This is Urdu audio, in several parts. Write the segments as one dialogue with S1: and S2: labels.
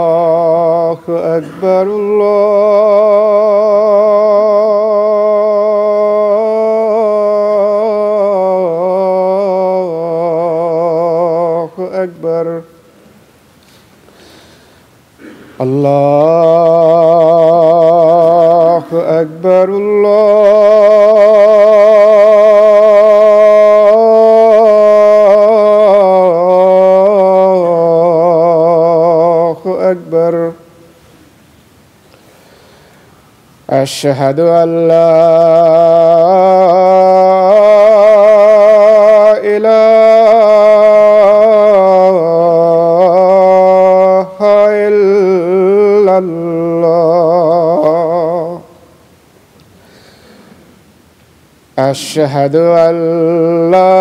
S1: الله أكبر الله أكبر الله أكبر الله أكبر أشهد أن لا إله إلا الله أشهد أن لا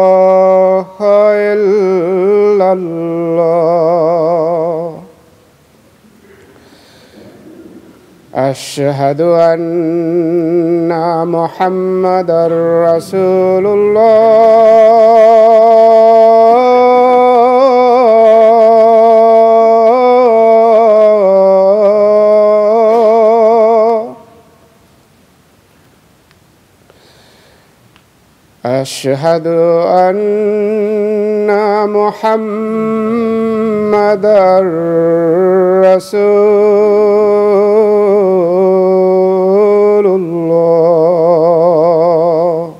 S1: إله إلا الله أشهد أن محمدًا رسول الله أشهد أن محمدًا رسول الله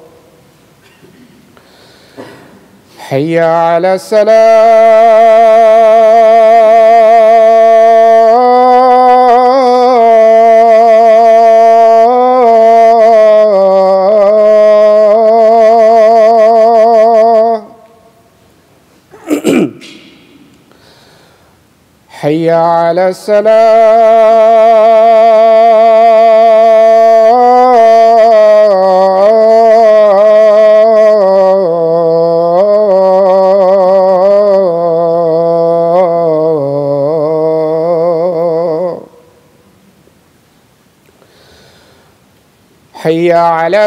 S1: حي على الصلاة حي على الصلاة حي على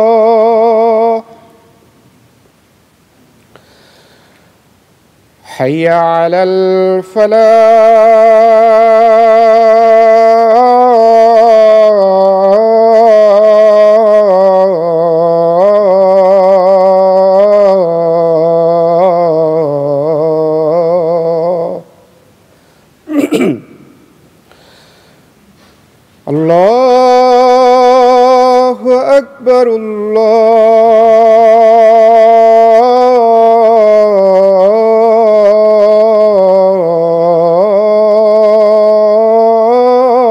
S1: الفلاح حي على الفلاح الله أكبر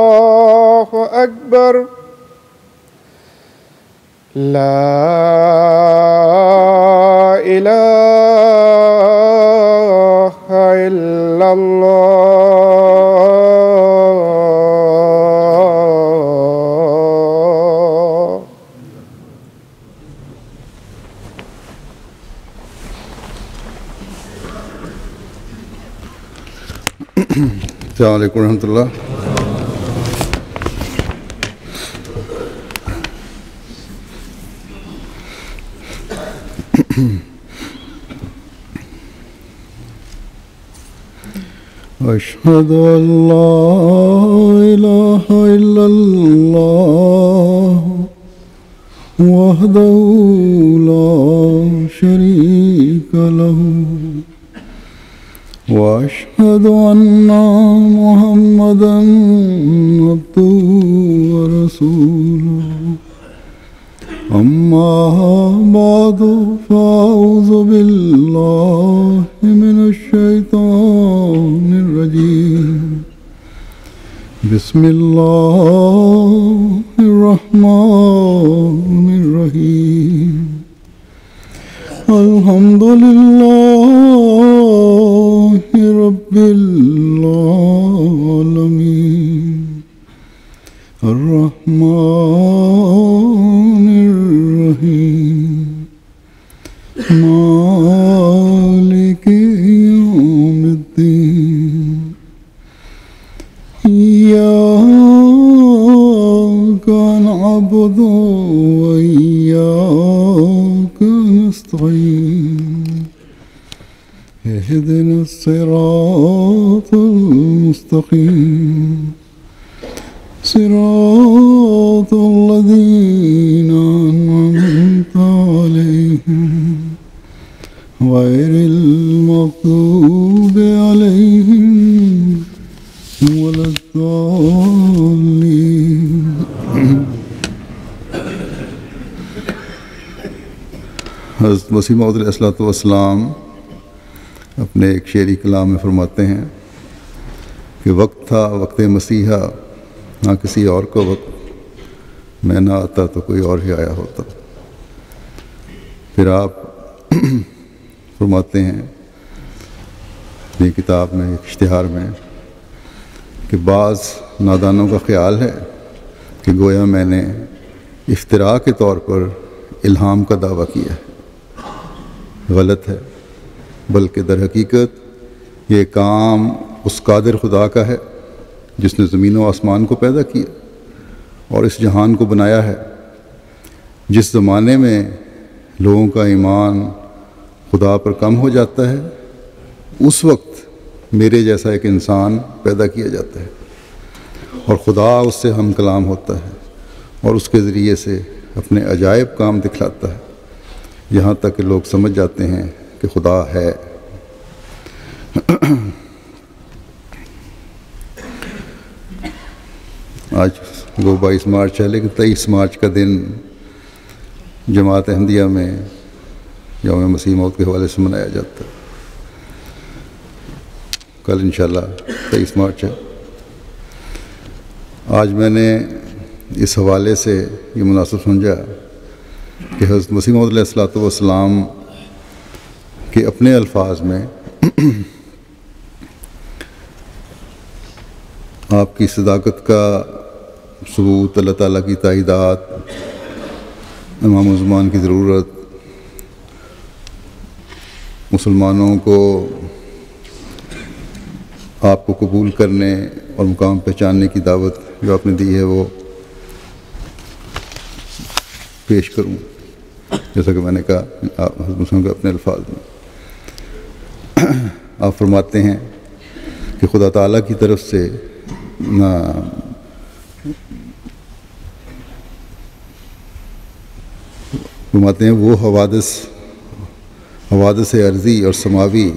S1: الله أكبر لا إله إلا الله
S2: السلام عليكم ورحمة الله. أشهد أن لا إله إلا الله وحده لا شريك له وأشهد وأشهد أن محمدا عبده ورسوله أما بعد فأعوذ بالله من الشيطان الرجيم بسم الله الرحمن الرحيم الحمد لله رب العالمين الرحمن الرحيم مالك يوم الدين إياك نعبد وإياك نستعين اهدنا الصراط المستقيم صراط الذين أنعمت عليهم غير المغضوب عليهم ولا الضالين حضرت مسیح موعود علیہ الصلوۃ والسلام اپنے ایک شعری کلام میں فرماتے ہیں کہ وقت تھا وقت مسیحا نہ کسی اور کو وقت، میں نہ آتا تو کوئی اور ہی آیا ہوتا۔ پھر آپ فرماتے ہیں یہ کتاب میں ایک اشتہار میں کہ بعض نادانوں کا خیال ہے کہ گویا میں نے افتراء کے طور پر الہام کا دعویٰ کیا ہے۔ غلط ہے، بلکہ در حقیقت یہ کام اس قادر خدا کا ہے جس نے زمین و آسمان کو پیدا کیا اور اس جہان کو بنایا ہے۔ جس زمانے میں لوگوں کا ایمان خدا پر کم ہو جاتا ہے، اس وقت میرے جیسا ایک انسان پیدا کیا جاتا ہے اور خدا اس سے ہم کلام ہوتا ہے اور اس کے ذریعے سے اپنے عجائب کام دکھلاتا ہے، یہاں تک کہ لوگ سمجھ جاتے ہیں کہ خدا ہے۔ آج وہ 22 مارچ ہے، لیکن 23 مارچ کا دن جماعت احمدیہ میں یوم مسیح موعود کے حوالے سے منایا جاتا ہے۔ کل انشاءاللہ 23 مارچ ہے۔ آج میں نے اس حوالے سے یہ مناسب سمجھا کہ حضرت مسیح موعود علیہ الصلوۃ والسلام کے اپنے الفاظ میں آپ کی صداقت کا ثبوت، اللہ تعالیٰ کی تائیدات، امام الزمان کی ضرورت، مسلمانوں کو آپ کو قبول کرنے اور مقام پہچاننے کی دعوت جو آپ نے دی ہے وہ پیش کروں، جیسا کہ میں نے کہا حضرت مسلم کے اپنے الفاظ میں۔ آپ فرماتے ہیں کہ خدا تعالیٰ کی طرف سے فرماتے ہیں وہ حوادث ارضی اور سماوی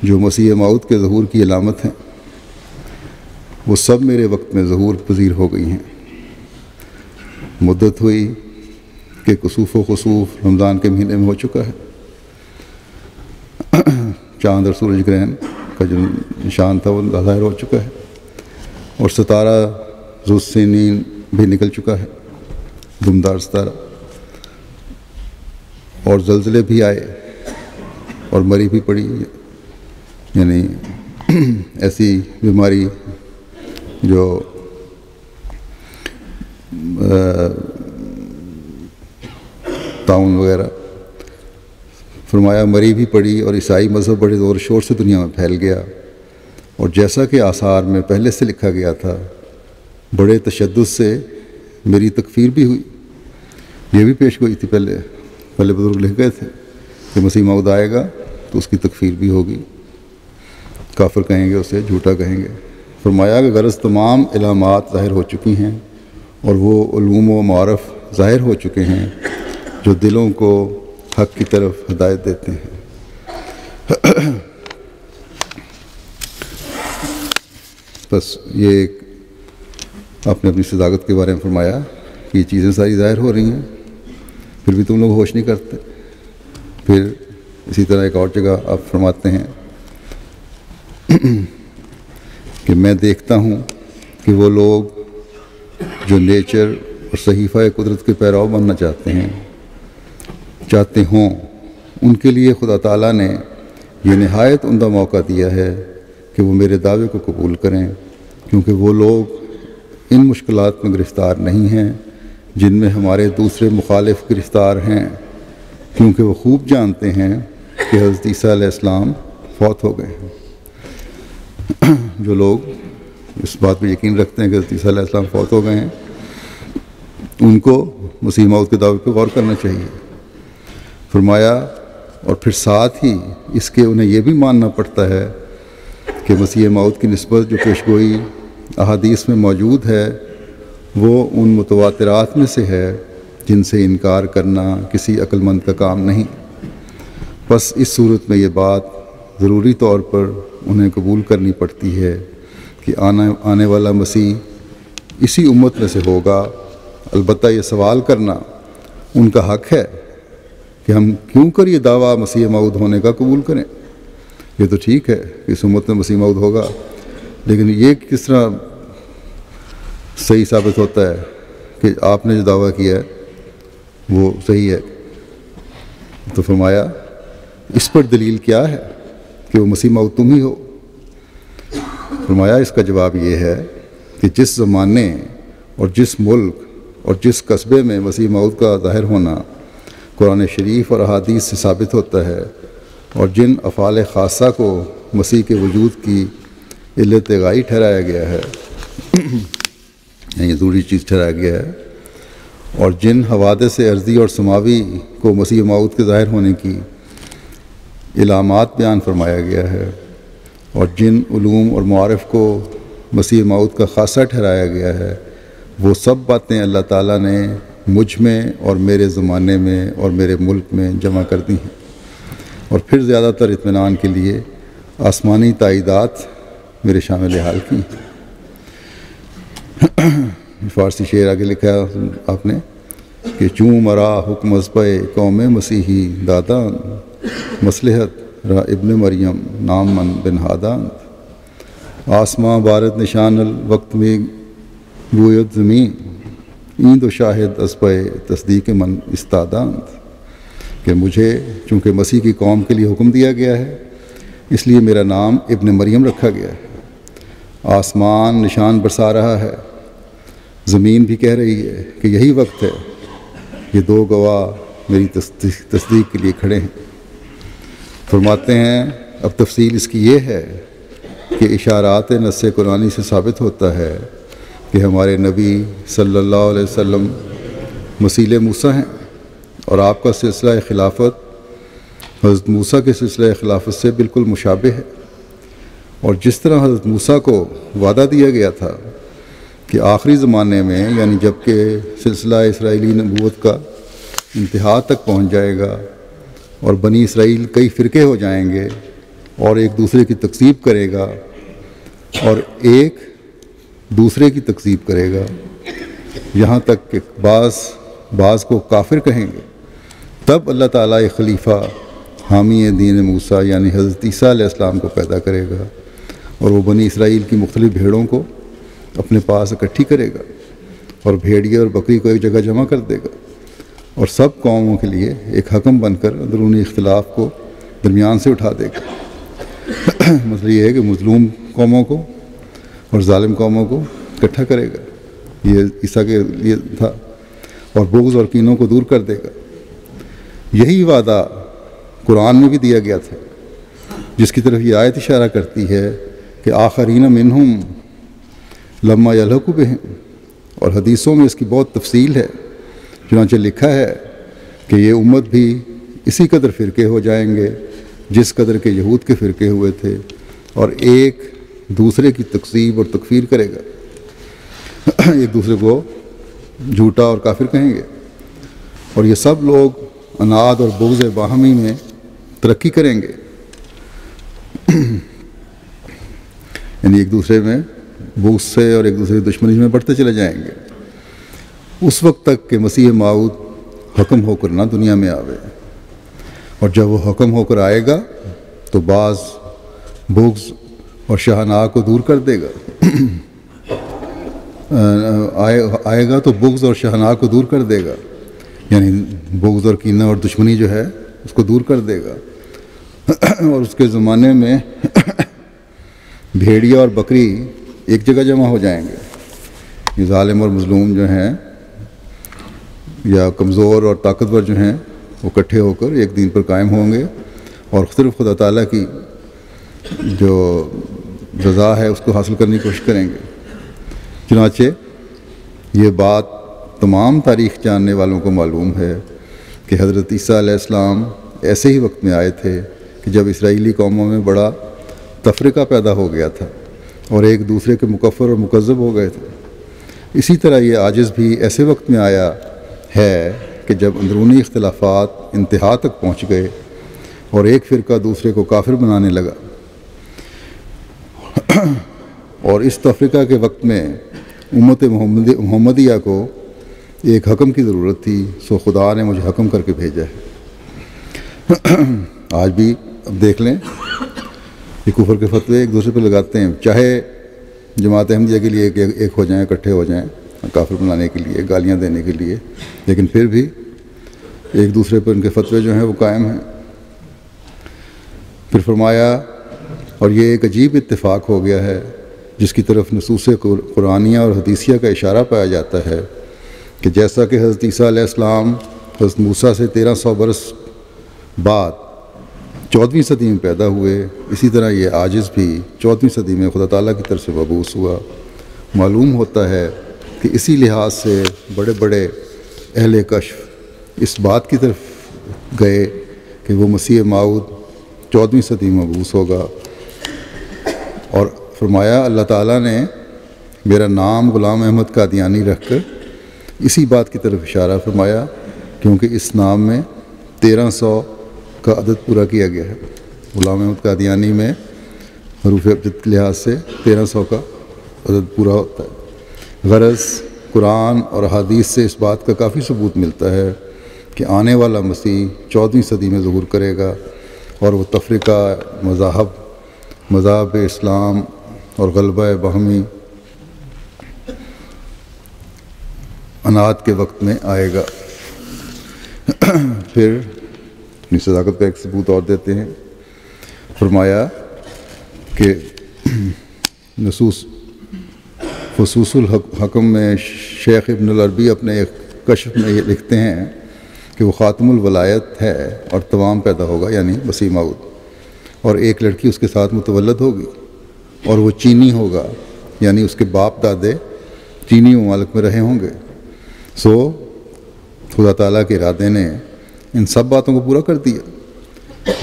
S2: جو مسیح موعود کے ظہور کی علامت ہیں، وہ سب میرے وقت میں ظہور پذیر ہو گئی ہیں۔ مدت ہوئی کہ کسوف و خسوف رمضان کے مہینے میں ہو چکا ہے، چاند اور سورج گرہن کا جو نشان تھا وہ ظاہر ہو چکا ہے، اور ستارہ ذو السنین بھی نکل چکا ہے، دمدار ستارہ، اور زلزلے بھی آئے اور مری بھی پڑی، یعنی ایسی بیماری جو طاعون وغیرہ، فرمایا مری بھی پڑی اور عیسائی مذہب بڑے زور شور سے دنیا میں پھیل گیا، اور جیسا کہ آثار میں پہلے سے لکھا گیا تھا بڑے تشدد سے میری تکفیر بھی ہوئی۔ یہ بھی پیش گوئی تھی، پہلے بزرگ لکھ گئے تھے کہ مسیح موعود آئے گا تو اس کی تکفیر بھی ہوگی، کافر کہیں گے اسے، جھوٹا کہیں گے۔ فرمایا کہ غرض تمام علامات ظاہر ہو چکی ہیں اور وہ علوم و معارف ظاہر ہو چکے ہیں جو دلوں کو حق کی طرف ہدایت دیتے ہیں۔ بس یہ ایک آپ نے اپنی صداقت کے بارے میں فرمایا کہ یہ چیزیں ساری ظاہر ہو رہی ہیں، پھر بھی تم لوگ ہوش نہیں کرتے۔ پھر اسی طرح ایک اور جگہ آپ فرماتے ہیں کہ میں دیکھتا ہوں کہ وہ لوگ جو نیچر اور صحیفہ قدرت کے پیرو بننا چاہتے ہوں، ان کے لیے خدا تعالیٰ نے یہ نہایت عمدہ موقع دیا ہے کہ وہ میرے دعوے کو قبول کریں، کیونکہ وہ لوگ ان مشکلات میں گرفتار نہیں ہیں جن میں ہمارے دوسرے مخالف گرفتار ہیں، کیونکہ وہ خوب جانتے ہیں کہ حضرت عیسیٰ علیہ السلام فوت ہو گئے ہیں۔ جو لوگ اس بات پہ یقین رکھتے ہیں کہ حضرت عیسیٰ علیہ السلام فوت ہو گئے ہیں، ان کو مسیح موعود کے دعوے پہ غور کرنا چاہیے۔ فرمایا اور پھر ساتھ ہی اس کے انہیں یہ بھی ماننا پڑتا ہے کہ مسیح موعود کی نسبت جو پیشگوئی احادیث میں موجود ہے وہ ان متواترات میں سے ہے جن سے انکار کرنا کسی عقل مند کا کام نہیں۔ بس اس صورت میں یہ بات ضروری طور پر انہیں قبول کرنی پڑتی ہے کہ آنے والا مسیح اسی امت میں سے ہوگا۔ البتہ یہ سوال کرنا ان کا حق ہے کہ ہم کیوں کر یہ دعویٰ مسیح موعود ہونے کا قبول کریں۔ یہ تو ٹھیک ہے کہ اس امت میں مسیح موعود ہوگا، لیکن یہ کس طرح صحیح ثابت ہوتا ہے کہ آپ نے جو دعویٰ کیا ہے وہ صحیح ہے؟ تو فرمایا اس پر دلیل کیا ہے کہ وہ مسیح موعود تم ہی ہو؟ فرمایا اس کا جواب یہ ہے کہ جس زمانے اور جس ملک اور جس قصبے میں مسیح موعود کا ظاہر ہونا قرآن شریف اور احادیث سے ثابت ہوتا ہے، اور جن افعال خاصہ کو مسیح کے وجود کی علت غائی ٹھہرایا گیا ہے، یعنی ضروری چیز ٹھہرایا گیا ہے، اور جن حوادث ارضی اور سماوی کو مسیح موعود کے ظاہر ہونے کی علامات بیان فرمایا گیا ہے، اور جن علوم اور معارف کو مسیح موعود کا خاصہ ٹھہرایا گیا ہے، وہ سب باتیں اللہ تعالیٰ نے مجھ میں اور میرے زمانے میں اور میرے ملک میں جمع کر دی ہیں، اور پھر زیادہ تر اطمینان کے لیے آسمانی تائیدات میرے شامل حال کی۔ فارسی شعر آگے لکھا ہے آپ نے کہ چوں مرا حکم ازبع قوم مسیحی دادان، مصلحت را ابن مریم نام من بن ہادان، آسماں بارد نشان الوقت میں گوید زمین، ایند و شاہد ازبع تصدیق من استادان، کہ مجھے چونکہ مسیح کی قوم کے لیے حکم دیا گیا ہے اس لیے میرا نام ابن مریم رکھا گیا ہے۔ آسمان نشان برسا رہا ہے، زمین بھی کہہ رہی ہے کہ یہی وقت ہے، یہ دو گواہ میری تصدیق کے لیے کھڑے ہیں۔ فرماتے ہیں اب تفصیل اس کی یہ ہے کہ اشارات نص قرآنی سے ثابت ہوتا ہے کہ ہمارے نبی صلی اللہ علیہ وسلم مسیل موسیٰ ہیں، اور آپ کا سلسلہ خلافت حضرت موسیٰ کے سلسلہ خلافت سے بالکل مشابہ ہے، اور جس طرح حضرت موسیٰ کو وعدہ دیا گیا تھا کہ آخری زمانے میں یعنی جب کہ سلسلہ اسرائیلی نبوت کا انتہا تک پہنچ جائے گا اور بنی اسرائیل کئی فرقے ہو جائیں گے اور ایک دوسرے کی تکذیب کرے گا اور ایک دوسرے کی تکذیب کرے گا، یہاں تک کہ بعض کو کافر کہیں گے، تب اللہ تعالیٰ ایک خلیفہ حامی دین موسیٰ یعنی حضرت عیسیٰ علیہ السلام کو پیدا کرے گا، اور وہ بنی اسرائیل کی مختلف بھیڑوں کو اپنے پاس اکٹھی کرے گا اور بھیڑیے اور بکری کو ایک جگہ جمع کر دے گا، اور سب قوموں کے لیے ایک حکم بن کر اندرونی اختلاف کو درمیان سے اٹھا دے گا۔ مسئلہ یہ ہے کہ مظلوم قوموں کو اور ظالم قوموں کو اکٹھا کرے گا، یہ عیسیٰ کے لیے تھا، اور بغض اور کینوں کو دور کر دے گا۔ یہی وعدہ قرآن میں بھی دیا گیا تھا، جس کی طرف یہ آیت اشارہ کرتی ہے کہ آخرین منہم لما یلحقوا بہم، اور حدیثوں میں اس کی بہت تفصیل ہے، چنانچہ لکھا ہے کہ یہ امت بھی اسی قدر فرقے ہو جائیں گے جس قدر کے یہود کے فرقے ہوئے تھے، اور ایک دوسرے کی تکذیب اور تکفیر کرے گا، ایک دوسرے کو جھوٹا اور کافر کہیں گے، اور یہ سب لوگ اناد اور بغض باہمی میں ترقی کریں گے، یعنی ایک دوسرے میں بغض سے اور ایک دوسرے کی دشمنی میں بڑھتے چلے جائیں گے، اس وقت تک کہ مسیح موعود حکم ہو کر نہ دنیا میں آوے۔ اور جب وہ حکم ہو کر آئے گا تو بعض بغض اور شہناہ کو دور کر دے گا، آئے گا تو بغض اور شہناہ کو دور کر دے گا، یعنی بغض اور کینہ اور دشمنی جو ہے اس کو دور کر دے گا۔ اور اس کے زمانے میں بھیڑیا اور بکری ایک جگہ جمع ہو جائیں گے، یہ ظالم اور مظلوم جو ہیں یا کمزور اور طاقتور جو ہیں وہ اکٹھے ہو کر ایک دین پر قائم ہوں گے اور صرف خدا تعالیٰ کی جو رضا ہے اس کو حاصل کرنے کی کوشش کریں گے۔ چنانچہ یہ بات تمام تاریخ جاننے والوں کو معلوم ہے کہ حضرت عیسیٰ علیہ السلام ایسے ہی وقت میں آئے تھے کہ جب اسرائیلی قوموں میں بڑا تفرقہ پیدا ہو گیا تھا اور ایک دوسرے کے مکفر اور مکذب ہو گئے تھے۔ اسی طرح یہ عاجز بھی ایسے وقت میں آیا ہے کہ جب اندرونی اختلافات انتہا تک پہنچ گئے اور ایک فرقہ دوسرے کو کافر بنانے لگا، اور اس تفرقہ کے وقت میں امت محمدیہ کو ایک حکم کی ضرورت تھی، سو خدا نے مجھے حکم کر کے بھیجا ہے۔ آج بھی اب دیکھ لیں یہ کفر کے فتوے ایک دوسرے پہ لگاتے ہیں، چاہے جماعت احمدیہ کے لیے ایک ہو جائیں، اکٹھے ہو جائیں کافر بنانے کے لیے، گالیاں دینے کے لیے، لیکن پھر بھی ایک دوسرے پر ان کے فتوے جو ہیں وہ قائم ہیں۔ پھر فرمایا، اور یہ ایک عجیب اتفاق ہو گیا ہے جس کی طرف نصوص قرآنیہ اور حدیثیہ کا اشارہ پایا جاتا ہے کہ جیسا کہ حضرت عیسیٰ علیہ السلام حضرت موسیٰ سے 1300 برس بعد 14ویں صدی میں پیدا ہوئے، اسی طرح یہ عاجز بھی 14ویں صدی میں خدا تعالیٰ کی طرف سے مبعوث ہوا۔ معلوم ہوتا ہے کہ اسی لحاظ سے بڑے بڑے اہل کشف اس بات کی طرف گئے کہ وہ مسیح موعود 14ویں صدی میں مبعوث ہوگا، اور فرمایا اللہ تعالیٰ نے میرا نام غلام احمد قادیانی رکھ کر اسی بات کی طرف اشارہ فرمایا، کیونکہ اس نام میں 1300 کا عدد پورا کیا گیا ہے۔ غلام احمد قادیانی میں حروف ابجد کے لحاظ سے 1300 کا عدد پورا ہوتا ہے۔ غرض قرآن اور احادیث سے اس بات کا کافی ثبوت ملتا ہے کہ آنے والا مسیح 14ویں صدی میں ظہور کرے گا، اور وہ تفرقہ مذاہب اسلام اور غلبہ باہمی انات کے وقت میں آئے گا۔ پھر اپنی صداقت کا ایک ثبوت اور دیتے ہیں، فرمایا کہ فصوص الحکم میں شیخ ابن العربی اپنے ایک کشف میں یہ لکھتے ہیں کہ وہ خاتم الولایت ہے اور تمام پیدا ہوگا، یعنی مسیح موعود، اور ایک لڑکی اس کے ساتھ متولد ہوگی، اور وہ چینی ہوگا، یعنی اس کے باپ دادے چینی ممالک میں رہے ہوں گے۔ سو خدا تعالیٰ کے ارادے نے ان سب باتوں کو پورا کر دیا۔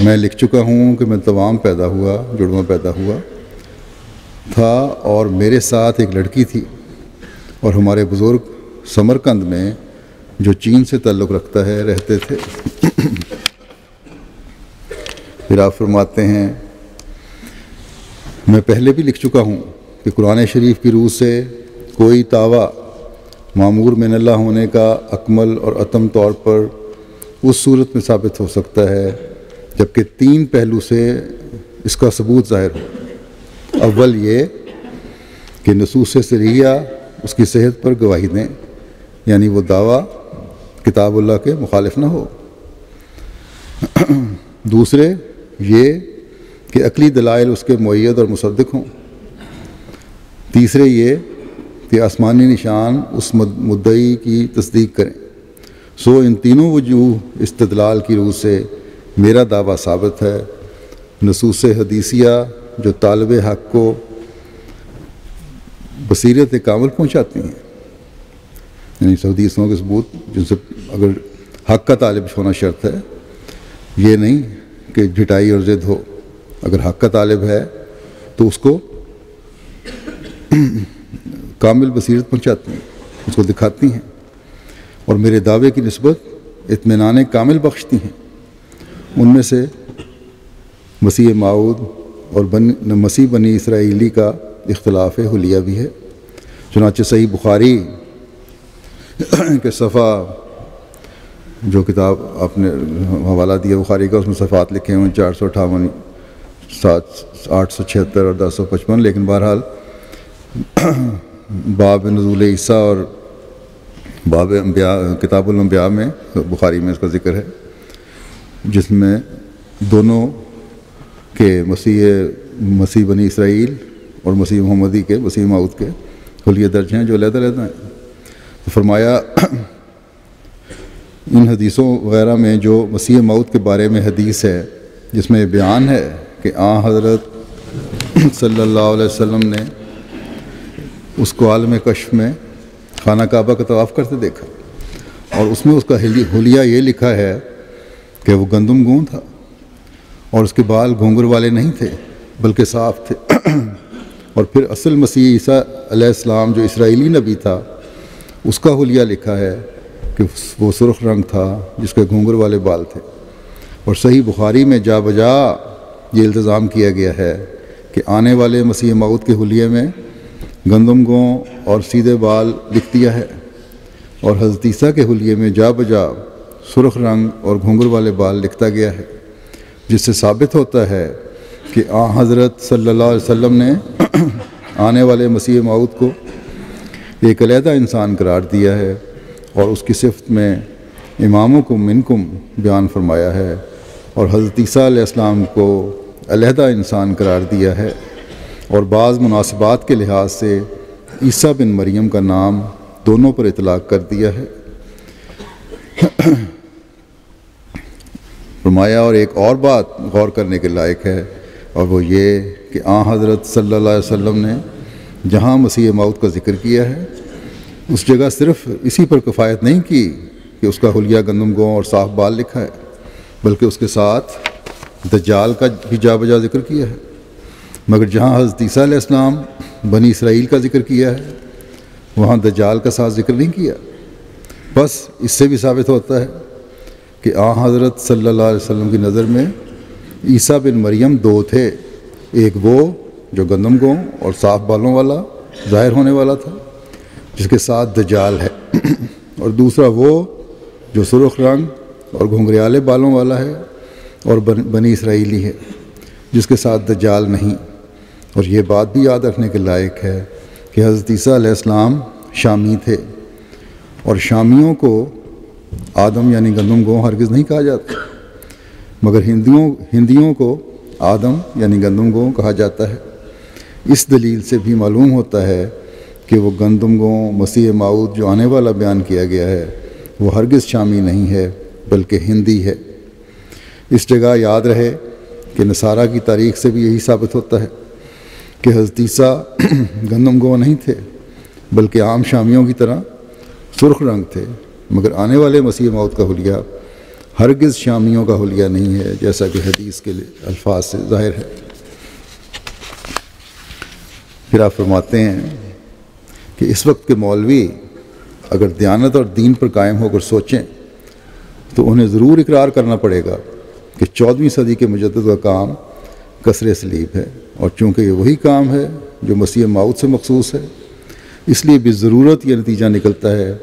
S2: میں لکھ چکا ہوں کہ میں تمام پیدا ہوا، جڑواں پیدا ہوا تھا، اور میرے ساتھ ایک لڑکی تھی، اور ہمارے بزرگ سمرقند میں جو چین سے تعلق رکھتا ہے رہتے تھے۔ پھر آپ فرماتے ہیں، میں پہلے بھی لکھ چکا ہوں کہ قرآن شریف کی روح سے کوئی دعویٰ معمور من اللہ ہونے کا اکمل اور اتم طور پر اس صورت میں ثابت ہو سکتا ہے جبکہ 3 پہلو سے اس کا ثبوت ظاہر ہو۔ اول یہ کہ نصوص صریحہ اس کی صحت پر گواہی دیں، یعنی وہ دعویٰ کتاب اللہ کے مخالف نہ ہو۔ دوسرے یہ کہ عقلی دلائل اس کے مؤید اور مصدق ہوں۔ تیسرے یہ کہ آسمانی نشان اس مدعی کی تصدیق کریں۔ سو ان تینوں وجوہ استدلال کی روح سے میرا دعویٰ ثابت ہے۔ نصوص حدیثیہ جو طالب حق کو بصیرت کامل پہنچاتی ہیں، یعنی حدیثوں کے ثبوت جن سے اگر حق کا طالب ہونا شرط ہے، یہ نہیں کہ جھٹائی اور ضد ہو۔ اگر حق کا طالب ہے تو اس کو کامل بصیرت پہنچاتی ہیں، اس کو دکھاتی ہیں، اور میرے دعوے کی نسبت اطمینان کامل بخشتی ہیں۔ ان میں سے مسیح موعود اور مسیح بنی اسرائیلی کا اختلاف حلیہ بھی ہے۔ چنانچہ صحیح بخاری کے صفحہ، جو کتاب آپ نے حوالہ دیا بخاری کا، اس میں صفحات لکھے ہوئے 458، 876 اور 1055، لیکن بہرحال باب نزول عیسیٰ اور باب انبیاء، کتاب الانبیاء میں بخاری میں اس کا ذکر ہے، جس میں دونوں کے مسیح بنی اسرائیل اور مسیح محمدی کے، مسیح موعود کے حلیے درج ہیں جو علیحدہ علیحدہ ہیں۔ تو فرمایا ان حدیثوں وغیرہ میں جو مسیح موعود کے بارے میں حدیث ہے، جس میں بیان ہے کہ حضرت صلی اللہ علیہ وسلم نے اس کو عالم کشف میں خانہ کعبہ کا طواف کرتے دیکھا، اور اس میں اس کا حلیہ یہ لکھا ہے کہ وہ گندم گوں تھا، اور اس کے بال گھونگھر والے نہیں تھے بلکہ صاف تھے۔ اور پھر اصل مسیح عیسیٰ علیہ السلام جو اسرائیلی نبی تھا، اس کا حلیہ لکھا ہے کہ وہ سرخ رنگ تھا جس کے گھونگھر والے بال تھے۔ اور صحیح بخاری میں جا بجا یہ التزام کیا گیا ہے کہ آنے والے مسیح موعود کے حلیے میں گندم گوں اور سیدھے بال لکھ دیا ہے، اور حضرت عیسیٰ کے حلیے میں جا بجا سرخ رنگ اور گھونگھر والے بال لکھتا گیا ہے، جس سے ثابت ہوتا ہے کہ حضرت صلی اللہ علیہ وسلم نے آنے والے مسیح موعود کو ایک علیحدہ انسان قرار دیا ہے، اور اس کی صفت میں امامکم منکم بیان فرمایا ہے، اور حضرت عیسیٰ علیہ السلام کو علیحدہ انسان قرار دیا ہے، اور بعض مناسبات کے لحاظ سے عیسیٰ بن مریم کا نام دونوں پر اطلاق کر دیا ہے۔ فرمایا اور ایک اور بات غور کرنے کے لائق ہے، اور وہ یہ کہ حضرت صلی اللہ علیہ وسلم نے جہاں مسیح موعود کا ذکر کیا ہے، اس جگہ صرف اسی پر کفایت نہیں کی کہ اس کا حلیہ گندم گوں اور صاف بال لکھا ہے، بلکہ اس کے ساتھ دجال کا بھی جا بجا ذکر کیا ہے۔ مگر جہاں حضرت عیسیٰ علیہ السلام بنی اسرائیل کا ذکر کیا ہے، وہاں دجال کا ساتھ ذکر نہیں کیا۔ بس اس سے بھی ثابت ہوتا ہے کہ حضرت صلی اللہ علیہ وسلم کی نظر میں عیسیٰ بن مریم دو تھے، ایک وہ جو گندم گوں اور صاف بالوں والا ظاہر ہونے والا تھا جس کے ساتھ دجال ہے، اور دوسرا وہ جو سرخ رنگ اور گھنگریالے بالوں والا ہے اور بنی اسرائیلی ہے جس کے ساتھ دجال نہیں۔ اور یہ بات بھی یاد رکھنے کے لائق ہے کہ حضرت عیسیٰ علیہ السلام شامی تھے، اور شامیوں کو آدم یعنی گندم گوں ہرگز نہیں کہا جاتا، مگر ہندیوں کو آدم یعنی گندم گوں کہا جاتا ہے۔ اس دلیل سے بھی معلوم ہوتا ہے کہ وہ گندم گوں مسیح موعود جو آنے والا بیان کیا گیا ہے وہ ہرگز شامی نہیں ہے بلکہ ہندی ہے۔ اس جگہ یاد رہے کہ نصارہ کی تاریخ سے بھی یہی ثابت ہوتا ہے کہ حضرت عیسیٰ گندم گوں نہیں تھے بلکہ عام شامیوں کی طرح سرخ رنگ تھے، مگر آنے والے مسیح موعود کا حلیہ ہرگز شامیوں کا حلیہ نہیں ہے، جیسا کہ حدیث کے الفاظ سے ظاہر ہے۔ پھر آپ فرماتے ہیں کہ اس وقت کے مولوی اگر دیانت اور دین پر قائم ہو کر سوچیں تو انہیں ضرور اقرار کرنا پڑے گا کہ 14ویں صدی کے مجدد کا کام کسر صلیب ہے، اور چونکہ یہ وہی کام ہے جو مسیح موعود سے مخصوص ہے، اس لیے بالضرورت یہ نتیجہ نکلتا ہے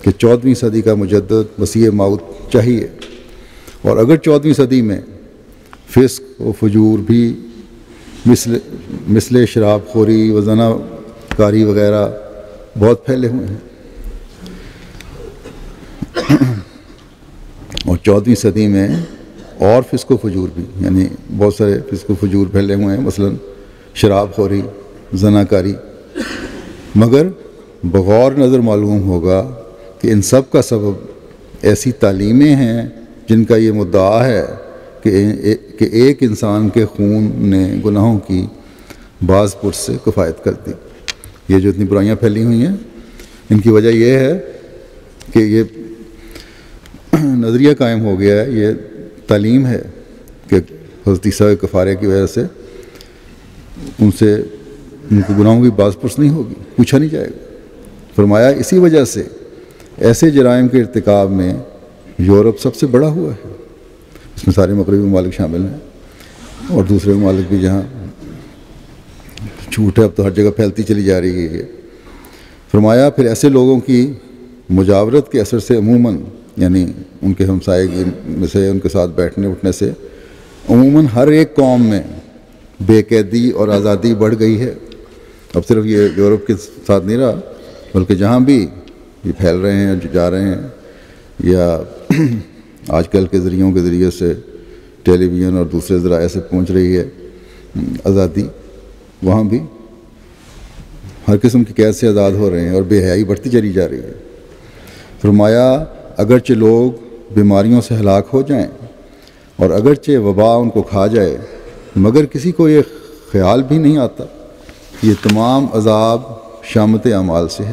S2: کہ 14ویں صدی کا مجدد مسیح موعود چاہیے۔ اور اگر 14ویں صدی میں فسق و فجور بھی مثل شراب خوری و زنا کاری وغیرہ بہت پھیلے ہوئے ہیں، اور 14ویں صدی میں اور فسق و فجور بھی، یعنی بہت سارے فسق و فجور پھیلے ہوئے ہیں، مثلا شراب خوری، زنا کاری، مگر بغور نظر معلوم ہوگا کہ ان سب کا سبب ایسی تعلیمیں ہیں جن کا یہ مدعا ہے کہ ایک انسان کے خون نے گناہوں کی بعض پرس سے کفایت کر دی۔ یہ جو اتنی برائیاں پھیلی ہوئی ہیں، ان کی وجہ یہ ہے کہ یہ نظریہ قائم ہو گیا ہے، یہ تعلیم ہے کہ حضرت عیسیٰ کے کفارے کی وجہ سے ان کو گناہوں کی باز پرس نہیں ہوگی، پوچھا نہیں جائے گا۔ فرمایا اسی وجہ سے ایسے جرائم کے ارتکاب میں یورپ سب سے بڑا ہوا ہے، اس میں سارے مغربی ممالک شامل ہیں اور دوسرے ممالک بھی جہاں جھوٹ ہے اب تو ہر جگہ پھیلتی چلی جا رہی ہے. فرمایا پھر ایسے لوگوں کی مجاورت کے اثر سے عموماً یعنی ان کے ہمسائے میں سے ان کے ساتھ بیٹھنے اٹھنے سے عموماً ہر ایک قوم میں بے قیدی اور آزادی بڑھ گئی ہے. اب صرف یہ یورپ کے ساتھ نہیں رہا بلکہ جہاں بھی یہ پھیل رہے ہیں جو جا رہے ہیں یا آج کل کے ذریعوں کے ذریعے سے ٹیلی ویژن اور دوسرے ذرائع سے پہنچ رہی ہے آزادی، وہاں بھی ہر قسم کی قید سے آزاد ہو رہے ہیں اور بے حیائی بڑھتی چلی جا رہی ہے. فرمایا اگرچہ لوگ بیماریوں سے ہلاک ہو جائیں اور اگرچہ وبا ان کو کھا جائے مگر کسی کو یہ خیال بھی نہیں آتا یہ تمام عذاب شامت اعمال سے ہے.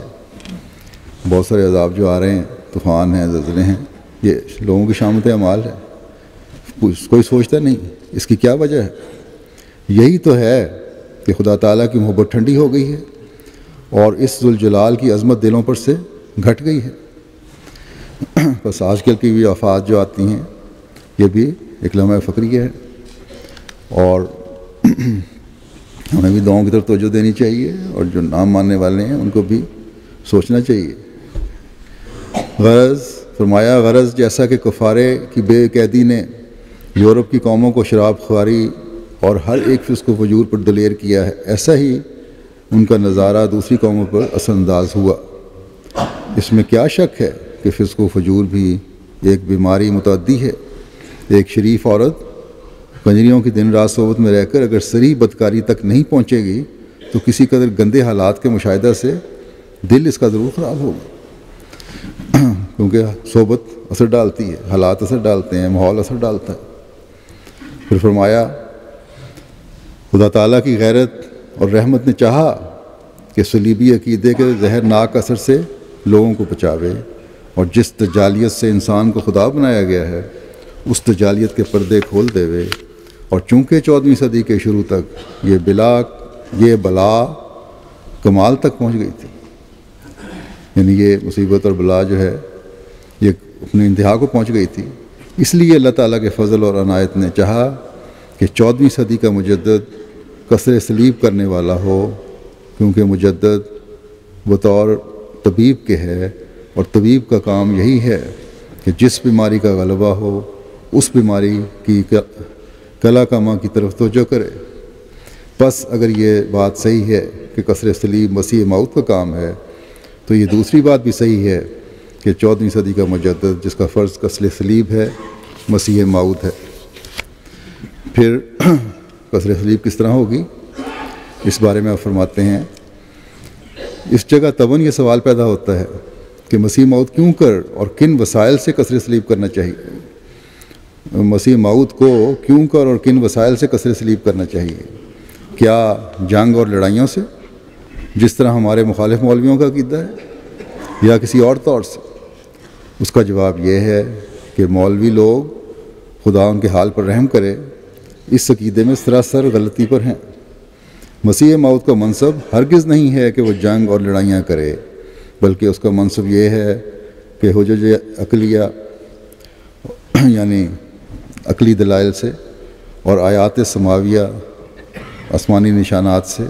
S2: بہت سارے عذاب جو آ رہے ہیں، طوفان ہیں، زلزلے ہیں، یہ لوگوں کی شامت اعمال ہے. کوئی سوچتا نہیں اس کی کیا وجہ ہے. یہی تو ہے کہ خدا تعالیٰ کی محبت ٹھنڈی ہو گئی ہے اور اس ذوالجلال کی عظمت دلوں پر سے گھٹ گئی ہے. بس آج کل کی بھی آفات جو آتی ہیں یہ بھی ایک لمحہ فقریہ ہے اور ہمیں بھی دعاؤں کی طرف توجہ دینی چاہیے اور جو نام ماننے والے ہیں ان کو بھی سوچنا چاہیے. غرض فرمایا غرض جیسا کہ کفارے کی بے قیدی نے یورپ کی قوموں کو شراب خواری اور ہر ایک فسق و فجور پر دلیر کیا ہے ایسا ہی ان کا نظارہ دوسری قوموں پر اثر انداز ہوا. اس میں کیا شک ہے کہ فسق و فجور بھی ایک بیماری متعدی ہے. ایک شریف عورت کنجریوں کی دن رات صحبت میں رہ کر اگر صریح بدکاری تک نہیں پہنچے گی تو کسی قدر گندے حالات کے مشاہدہ سے دل اس کا ضرور خراب ہوگا کیونکہ صحبت اثر ڈالتی ہے، حالات اثر ڈالتے ہیں، ماحول اثر ڈالتا ہے. پھر فرمایا خدا تعالیٰ کی غیرت اور رحمت نے چاہا کہ صلیبی عقیدے کے زہرناک اثر سے لوگوں کو بچاوے اور جس تجالیت سے انسان کو خدا بنایا گیا ہے اس تجالیت کے پردے کھول دے اور چونکہ 14ویں صدی کے شروع تک یہ بلا کمال تک پہنچ گئی تھی، یعنی یہ مصیبت اور بلا جو ہے یہ اپنے انتہا کو پہنچ گئی تھی. اس لیے اللہ تعالیٰ کے فضل اور عنایت نے چاہا کہ 14ویں صدی کا مجدد کسر صلیب کرنے والا ہو کیونکہ مجدد بطور طبیب کے ہے اور طبیب کا کام یہی ہے کہ جس بیماری کا غلبہ ہو اس بیماری کی کلا کما کی طرف توجہ کرے. بس اگر یہ بات صحیح ہے کہ کسر صلیب مسیح موت کا کام ہے تو یہ دوسری بات بھی صحیح ہے کہ 14ویں صدی کا مجدد جس کا فرض کسر صلیب ہے مسیح موت ہے. پھر کسر صلیب کس طرح ہوگی اس بارے میں آپ فرماتے ہیں اس جگہ طبعاً یہ سوال پیدا ہوتا ہے کہ مسیح موت کیوں کر اور کن وسائل سے کسر صلیب کرنا چاہیے. مسیح موت کو کیوں کر اور کن وسائل سے کسر صلیب کرنا چاہیے. کیا جنگ اور لڑائیوں سے جس طرح ہمارے مخالف مولویوں کا عقیدہ ہے یا کسی اور طور سے؟ اس کا جواب یہ ہے کہ مولوی لوگ خدا ان کے حال پر رحم کرے اس عقیدے میں سراسر غلطی پر ہیں. مسیح موت کا منصب ہرگز نہیں ہے کہ وہ جنگ اور لڑائیاں کرے بلکہ اس کا منصب یہ ہے کہ حجج عقلیہ یعنی عقلی دلائل سے اور آیات سماویہ آسمانی نشانات سے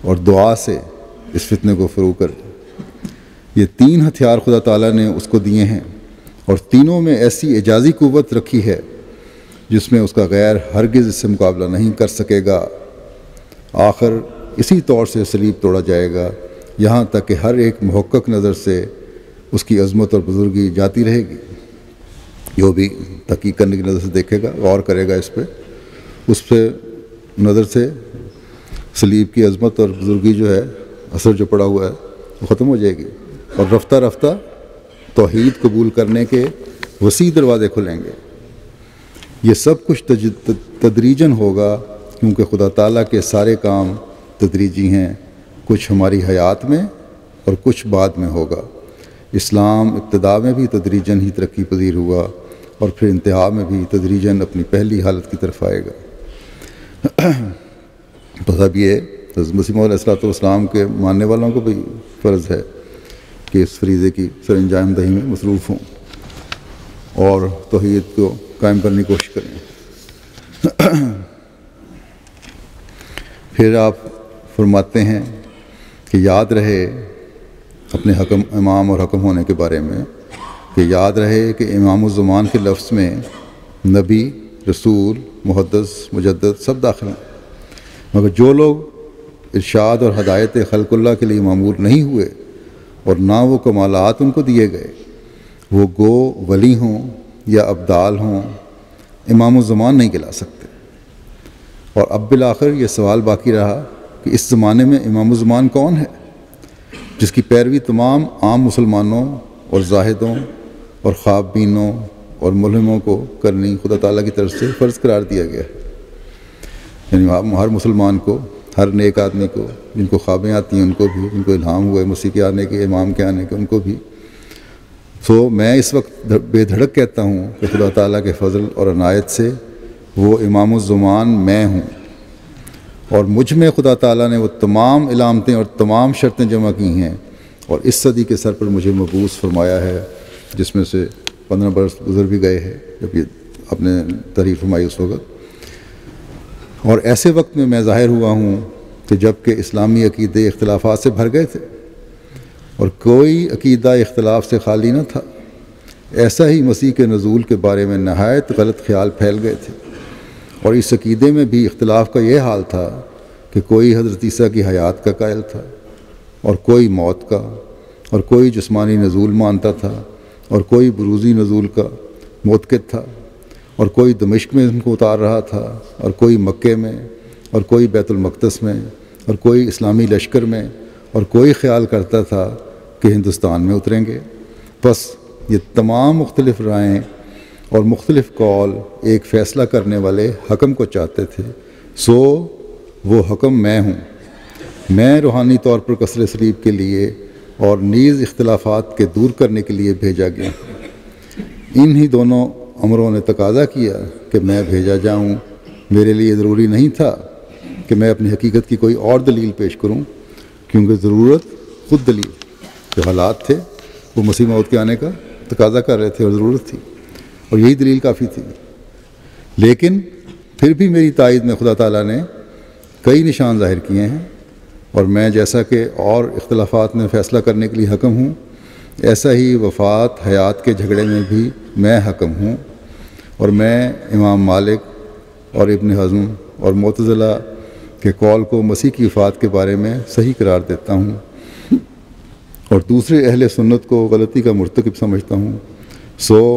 S2: اور دعا سے اس فتنے کو فروغ کرے. یہ 3 ہتھیار خدا تعالیٰ نے اس کو دیے ہیں اور تینوں میں ایسی اعجازی قوت رکھی ہے جس میں اس کا غیر ہرگز اس سے مقابلہ نہیں کر سکے گا. آخر اسی طور سے صلیب توڑا جائے گا یہاں تک کہ ہر ایک محقق نظر سے اس کی عظمت اور بزرگی جاتی رہے گی. جو بھی تحقیق کرنے کی نظر سے دیکھے گا، غور کرے گا اس پہ نظر سے صلیب کی عظمت اور بزرگی جو ہے اثر جو پڑا ہوا ہے وہ ختم ہو جائے گی اور رفتہ رفتہ توحید قبول کرنے کے وسیع دروازے کھلیں گے. یہ سب کچھ تدریجاً ہوگا کیونکہ خدا تعالیٰ کے سارے کام تدریجی ہیں، کچھ ہماری حیات میں اور کچھ بعد میں ہوگا. اسلام ابتدا میں بھی تدریجاً ہی ترقی پذیر ہوا اور پھر انتہا میں بھی تدریجاً اپنی پہلی حالت کی طرف آئے گا. بس اب یہ حضرت مسیح موعود علیہ السلام کے ماننے والوں کو بھی فرض ہے کہ اس فریضے کی سر انجام دہی میں مصروف ہوں اور توحید کو قائم کرنے کی کوشش کریں. پھر آپ فرماتے ہیں کہ یاد رہے اپنے امام اور حکم ہونے کے بارے میں کہ یاد رہے کہ امام الزمان کے لفظ میں نبی، رسول، محدث، مجدد سب داخل ہیں، مگر جو لوگ ارشاد اور ہدایت خلق اللہ کے لیے معمور نہیں ہوئے اور نہ وہ کمالات ان کو دیے گئے، وہ گو ولی ہوں یا ابدال ہوں، امام الزمان نہیں کہلا سکتے۔ اور اب بالآخر یہ سوال باقی رہا کہ اس زمانے میں امام الزمان کون ہے، جس کی پیروی تمام عام مسلمانوں اور زاہدوں اور خواب بینوں اور ملہموں کو کرنی خدا تعالیٰ کی طرف سے فرض قرار دیا گیا ہے۔ یعنی ہر مسلمان کو، ہر نیک آدمی کو، جن کو خوابیں آتی ہیں ان کو بھی، جن کو الہام ہوئے مسیح کے آنے کے، امام کے آنے کے، ان کو بھی۔ میں اس وقت بے دھڑک کہتا ہوں کہ خدا تعالیٰ کے فضل اور عنایت سے وہ امام الزمان میں ہوں، اور مجھ میں خدا تعالیٰ نے وہ تمام علامتیں اور تمام شرطیں جمع کی ہیں، اور اس صدی کے سر پر مجھے مبعوث فرمایا ہے، جس میں سے 15 برس گزر بھی گئے ہیں جب یہ اپنے تعریف فرمائی اس وقت۔ اور ایسے وقت میں ظاہر ہوا ہوں کہ جب کہ اسلامی عقیدے اختلافات سے بھر گئے تھے اور کوئی عقیدہ اختلاف سے خالی نہ تھا، ایسا ہی مسیح کے نزول کے بارے میں نہایت غلط خیال پھیل گئے تھے، اور اس عقیدے میں بھی اختلاف کا یہ حال تھا کہ کوئی حضرت عیسیٰ کی حیات کا قائل تھا، اور کوئی موت کا، اور کوئی جسمانی نزول مانتا تھا، اور کوئی بروزی نزول کا معتقد تھا، اور کوئی دمشق میں ان کو اتار رہا تھا، اور کوئی مکے میں، اور کوئی بیت المقدس میں، اور کوئی اسلامی لشکر میں، اور کوئی خیال کرتا تھا کہ ہندوستان میں اتریں گے۔ بس یہ تمام مختلف رائیں اور مختلف قول ایک فیصلہ کرنے والے حکم کو چاہتے تھے، وہ حکم میں ہوں۔ میں روحانی طور پر کسر صلیب کے لیے اور نیز اختلافات کے دور کرنے کے لیے بھیجا گیا۔ انہی دونوں امروں نے تقاضا کیا کہ میں بھیجا جاؤں۔ میرے لیے ضروری نہیں تھا کہ میں اپنی حقیقت کی کوئی اور دلیل پیش کروں، کیونکہ ضرورت خود دلیل، جو حالات تھے وہ مسیح موعود کے آنے کا تقاضا کر رہے تھے اور ضرورت تھی، اور یہی دلیل کافی تھی۔ لیکن پھر بھی میری تائید میں خدا تعالیٰ نے کئی نشان ظاہر کیے ہیں، اور میں جیسا کہ اور اختلافات میں فیصلہ کرنے کے لیے حکم ہوں، ایسا ہی وفات حیات کے جھگڑے میں بھی میں حکم ہوں، اور میں امام مالک اور ابن حزم اور معتزلہ کے قول کو مسیح کی وفات کے بارے میں صحیح قرار دیتا ہوں، اور دوسرے اہل سنت کو غلطی کا مرتکب سمجھتا ہوں۔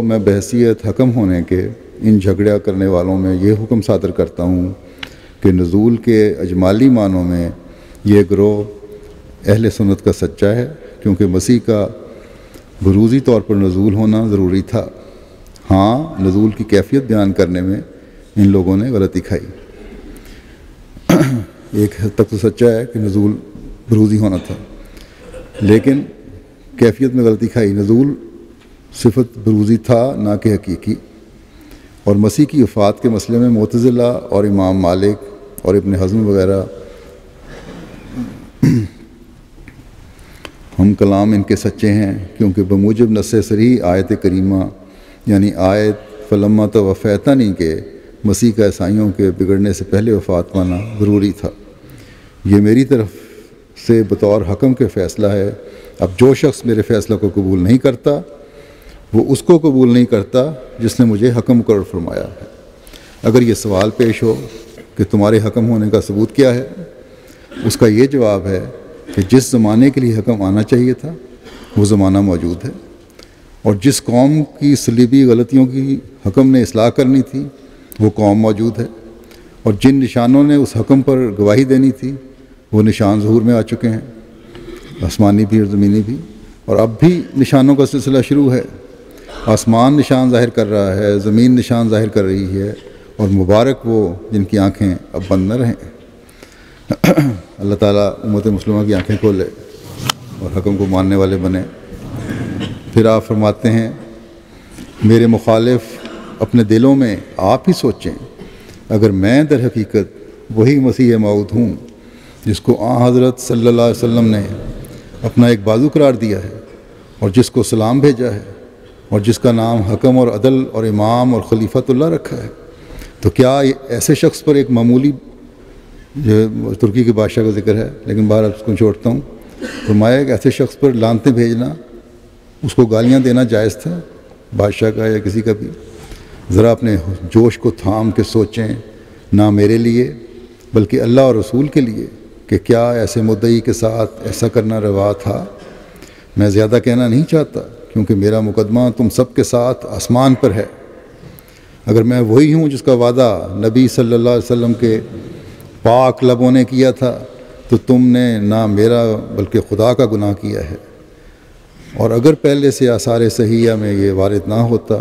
S2: میں بحیثیت حکم ہونے کے ان جھگڑا کرنے والوں میں یہ حکم صادر کرتا ہوں کہ نزول کے اجمالی معنوں میں یہ گروہ اہل سنت کا سچا ہے، کیونکہ مسیح کا بروزی طور پر نزول ہونا ضروری تھا۔ ہاں، نزول کی کیفیت بیان کرنے میں ان لوگوں نے غلطی کھائی۔ ایک حد تک تو سچا ہے کہ نزول بروزی ہونا تھا، لیکن کیفیت میں غلطی کھائی۔ نزول صفت بروزی تھا، نہ کہ حقیقی۔ اور مسیح کی وفات کے مسئلے میں معتزلہ اور امام مالک اور ابن حزم وغیرہ ہم کلام ان کے سچے ہیں، کیونکہ بموجب نص صریح آیت کریمہ یعنی آیت فلما توفیتنی کے مسیح کا عیسائیوں کے بگڑنے سے پہلے وفات پانا ضروری تھا۔ یہ میری طرف سے بطور حکم کے فیصلہ ہے۔ اب جو شخص میرے فیصلہ کو قبول نہیں کرتا، وہ اس کو قبول نہیں کرتا جس نے مجھے حکم مقرر فرمایا ہے۔ اگر یہ سوال پیش ہو کہ تمہارے حکم ہونے کا ثبوت کیا ہے، اس کا یہ جواب ہے کہ جس زمانے کے لیے حکم آنا چاہیے تھا وہ زمانہ موجود ہے، اور جس قوم کی صلیبی غلطیوں کی حکم نے اصلاح کرنی تھی وہ قوم موجود ہے، اور جن نشانوں نے اس حکم پر گواہی دینی تھی وہ نشان ظہور میں آ چکے ہیں، آسمانی بھی اور زمینی بھی، اور اب بھی نشانوں کا سلسلہ شروع ہے۔ آسمان نشان ظاہر کر رہا ہے، زمین نشان ظاہر کر رہی ہے، اور مبارک وہ جن کی آنکھیں اب بند نہ رہیں۔ اللہ تعالیٰ امت مسلمہ کی آنکھیں کھولے اور حکم کو ماننے والے بنے۔ پھر آپ فرماتے ہیں، میرے مخالف اپنے دلوں میں آپ ہی سوچیں، اگر میں در حقیقت وہی مسیح موعود ہوں جس کو حضرت صلی اللہ علیہ وسلم نے اپنا ایک بازو قرار دیا ہے، اور جس کو سلام بھیجا ہے، اور جس کا نام حکم اور عدل اور امام اور خلیفۃ اللہ رکھا ہے، تو کیا ایسے شخص پر ایک معمولی جو ترکی کے بادشاہ کا ذکر ہے، لیکن باہر اس کو چھوڑتا ہوں۔ فرمایا کہ ایسے شخص پر لعنتیں بھیجنا، اس کو گالیاں دینا جائز تھا، بادشاہ کا یا کسی کا بھی۔ ذرا اپنے جوش کو تھام کے سوچیں، نہ میرے لیے بلکہ اللہ اور رسول کے لیے، کہ کیا ایسے مدعی کے ساتھ ایسا کرنا روا تھا؟ میں زیادہ کہنا نہیں چاہتا، کیونکہ میرا مقدمہ تم سب کے ساتھ آسمان پر ہے۔ اگر میں وہی ہوں جس کا وعدہ نبی صلی اللہ علیہ وسلم کے پاک لبوں نے کیا تھا، تو تم نے نہ میرا بلکہ خدا کا گناہ کیا ہے۔ اور اگر پہلے سے آثار صحیحہ میں یہ وارد نہ ہوتا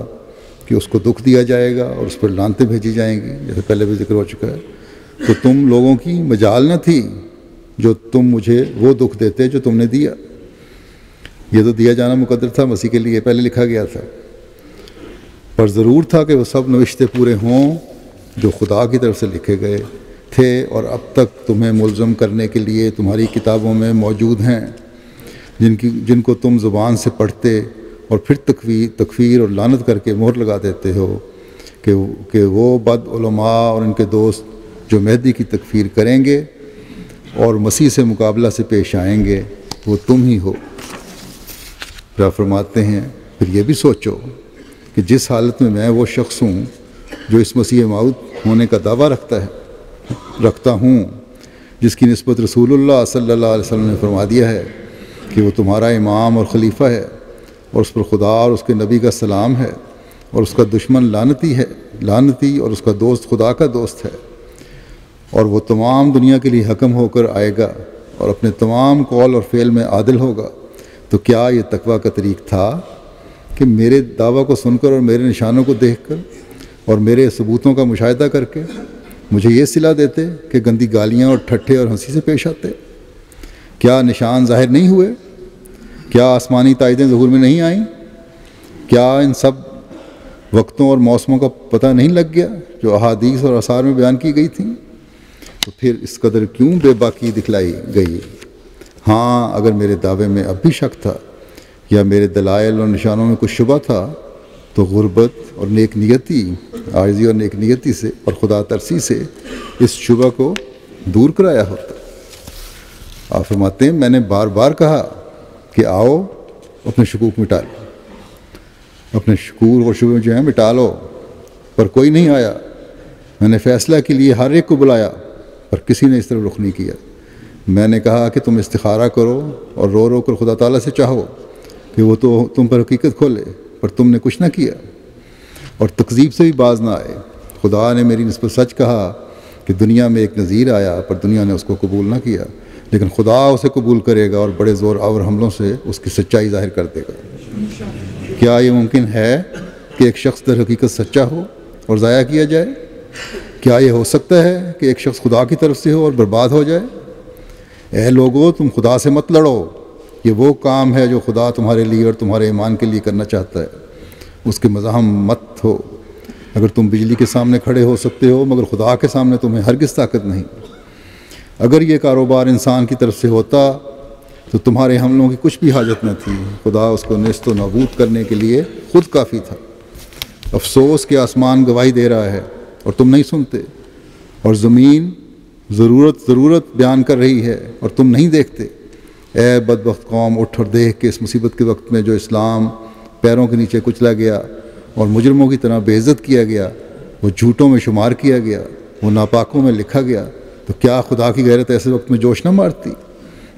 S2: کہ اس کو دکھ دیا جائے گا اور اس پر لعنتیں بھیجی جائیں گی، جیسے پہلے بھی ذکر ہو چکا ہے، تو تم لوگوں کی مجال نہ تھی جو تم مجھے وہ دکھ دیتے جو تم نے دیا۔ یہ تو دیا جانا مقدر تھا مسیح کے لیے، پہلے لکھا گیا تھا، پر ضرور تھا کہ وہ سب نوشتے پورے ہوں جو خدا کی طرف سے لکھے گئے تھے اور اب تک تمہیں ملزم کرنے کے لیے تمہاری کتابوں میں موجود ہیں، جن کو تم زبان سے پڑھتے اور پھر تکفیر اور لعنت کر کے مہر لگا دیتے ہو کہ وہ بد علماء اور ان کے دوست جو مہدی کی تکفیر کریں گے اور مسیح سے مقابلہ سے پیش آئیں گے، وہ تم ہی ہو۔ پھر فرماتے ہیں، پھر یہ بھی سوچو کہ جس حالت میں میں وہ شخص ہوں جو اس مسیح موعود ہونے کا دعویٰ رکھتا ہوں، جس کی نسبت رسول اللہ صلی اللہ علیہ وسلم نے فرما دیا ہے کہ وہ تمہارا امام اور خلیفہ ہے، اور اس پر خدا اور اس کے نبی کا سلام ہے، اور اس کا دشمن لعنتی اور اس کا دوست خدا کا دوست ہے، اور وہ تمام دنیا کے لیے حکم ہو کر آئے گا اور اپنے تمام قول اور فعل میں عادل ہوگا۔ تو کیا یہ تقویٰ کا طریق تھا کہ میرے دعویٰ کو سن کر اور میرے نشانوں کو دیکھ کر اور میرے ثبوتوں کا مشاہدہ کر کے مجھے یہ صلہ دیتے کہ گندی گالیاں اور ٹھٹھے اور ہنسی سے پیش آتے؟ کیا نشان ظاہر نہیں ہوئے؟ کیا آسمانی تائیدیں ظہور میں نہیں آئیں؟ کیا ان سب وقتوں اور موسموں کا پتہ نہیں لگ گیا جو احادیث اور آثار میں بیان کی گئی تھیں؟ تو پھر اس قدر کیوں بے باکی دکھلائی گئی؟ ہاں، اگر میرے دعوے میں اب بھی شک تھا یا میرے دلائل اور نشانوں میں کچھ شبہ تھا تو غربت اور نیک نیتی، عاجزی اور نیک نیتی سے اور خدا ترسی سے اس شبہ کو دور کرایا ہوتا۔ آپ فرماتے ہیں، میں نے بار بار کہا کہ آؤ اپنے شکوک مٹا لو، اپنے شکوک اور شبہ جو ہیں مٹا لو، پر کوئی نہیں آیا۔ میں نے فیصلہ کے لیے ہر ایک کو بلایا، پر کسی نے اس طرف رخ نہیں کیا۔ میں نے کہا کہ تم استخارہ کرو اور رو رو کر خدا تعالیٰ سے چاہو کہ وہ تو تم پر حقیقت کھولے، پر تم نے کچھ نہ کیا اور تکذیب سے بھی باز نہ آئے۔ خدا نے میری نسبت سچ کہا کہ دنیا میں ایک نذیر آیا، پر دنیا نے اس کو قبول نہ کیا، لیکن خدا اسے قبول کرے گا اور بڑے زور آور حملوں سے اس کی سچائی ظاہر کر دے گا۔ کیا یہ ممکن ہے کہ ایک شخص در حقیقت سچا ہو اور ضائع کیا جائے؟ کیا یہ ہو سکتا ہے کہ ایک شخص خدا کی طرف سے ہو اور برباد ہو جائے؟ اے لوگو، تم خدا سے مت لڑو، یہ وہ کام ہے جو خدا تمہارے لیے اور تمہارے ایمان کے لیے کرنا چاہتا ہے، اس کے مزاحم مت ہو۔ اگر تم بجلی کے سامنے کھڑے ہو سکتے ہو مگر خدا کے سامنے تمہیں ہرگز طاقت نہیں۔ اگر یہ کاروبار انسان کی طرف سے ہوتا تو تمہارے حملوں کی کچھ بھی حاجت نہ تھی، خدا اس کو نیست و نابود کرنے کے لیے خود کافی تھا۔ افسوس کہ آسمان گواہی دے رہا ہے اور تم نہیں سنتے، اور زمین ضرورت بیان کر رہی ہے اور تم نہیں دیکھتے۔ اے بدبخت قوم، اٹھ اور دیکھ کہ اس مصیبت کے وقت میں جو اسلام پیروں کے نیچے کچلا گیا اور مجرموں کی طرح بے عزت کیا گیا، وہ جھوٹوں میں شمار کیا گیا، وہ ناپاکوں میں لکھا گیا، تو کیا خدا کی غیرت ایسے وقت میں جوش نہ مارتی؟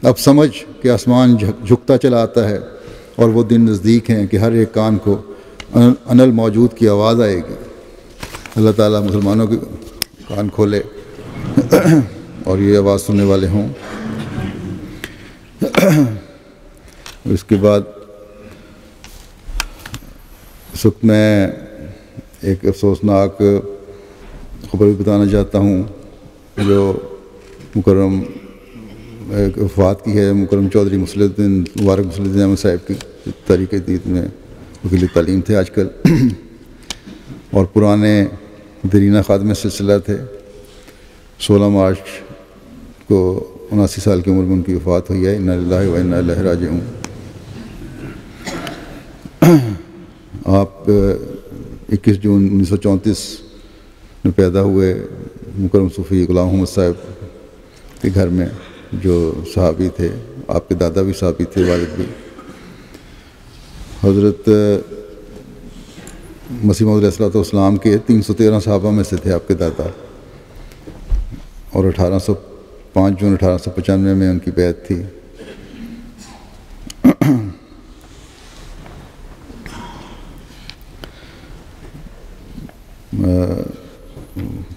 S2: اب سمجھ کہ آسمان جھکتا چلا آتا ہے اور وہ دن نزدیک ہیں کہ ہر ایک کان کو انل موجود کی آواز آئے گی۔ اللہ تعالیٰ مسلمانوں کے کان کھولے اور یہ آواز سننے والے ہوں۔ اس کے بعد اس وقت میں ایک افسوسناک خبر بھی بتانا چاہتا ہوں جو مکرم وفات کی ہے، مکرم چودھری مصلح الدین مبارک مصلح الدین احمد صاحب کی، تاریخ جدید میں وکیل تعلیم تھے آج کل، اور پرانے درینہ خادم سلسلہ تھے۔ 16 مارچ کو 79 سال کی عمر میں ان کی وفات ہوئی ہے۔ انا للہ و انا الیہ راجعون۔ آپ 21 جون 1934 میں پیدا ہوئے، مکرم صوفی غلام محمد صاحب کے گھر میں جو صحابی تھے، آپ کے دادا بھی صحابی تھے، والد بھی. حضرت مسیح موعود علیہ الصلوۃ والسلام کے 313 صحابہ میں سے تھے آپ کے دادا، اور 5 جون 1895 میں ان کی بیعت تھی.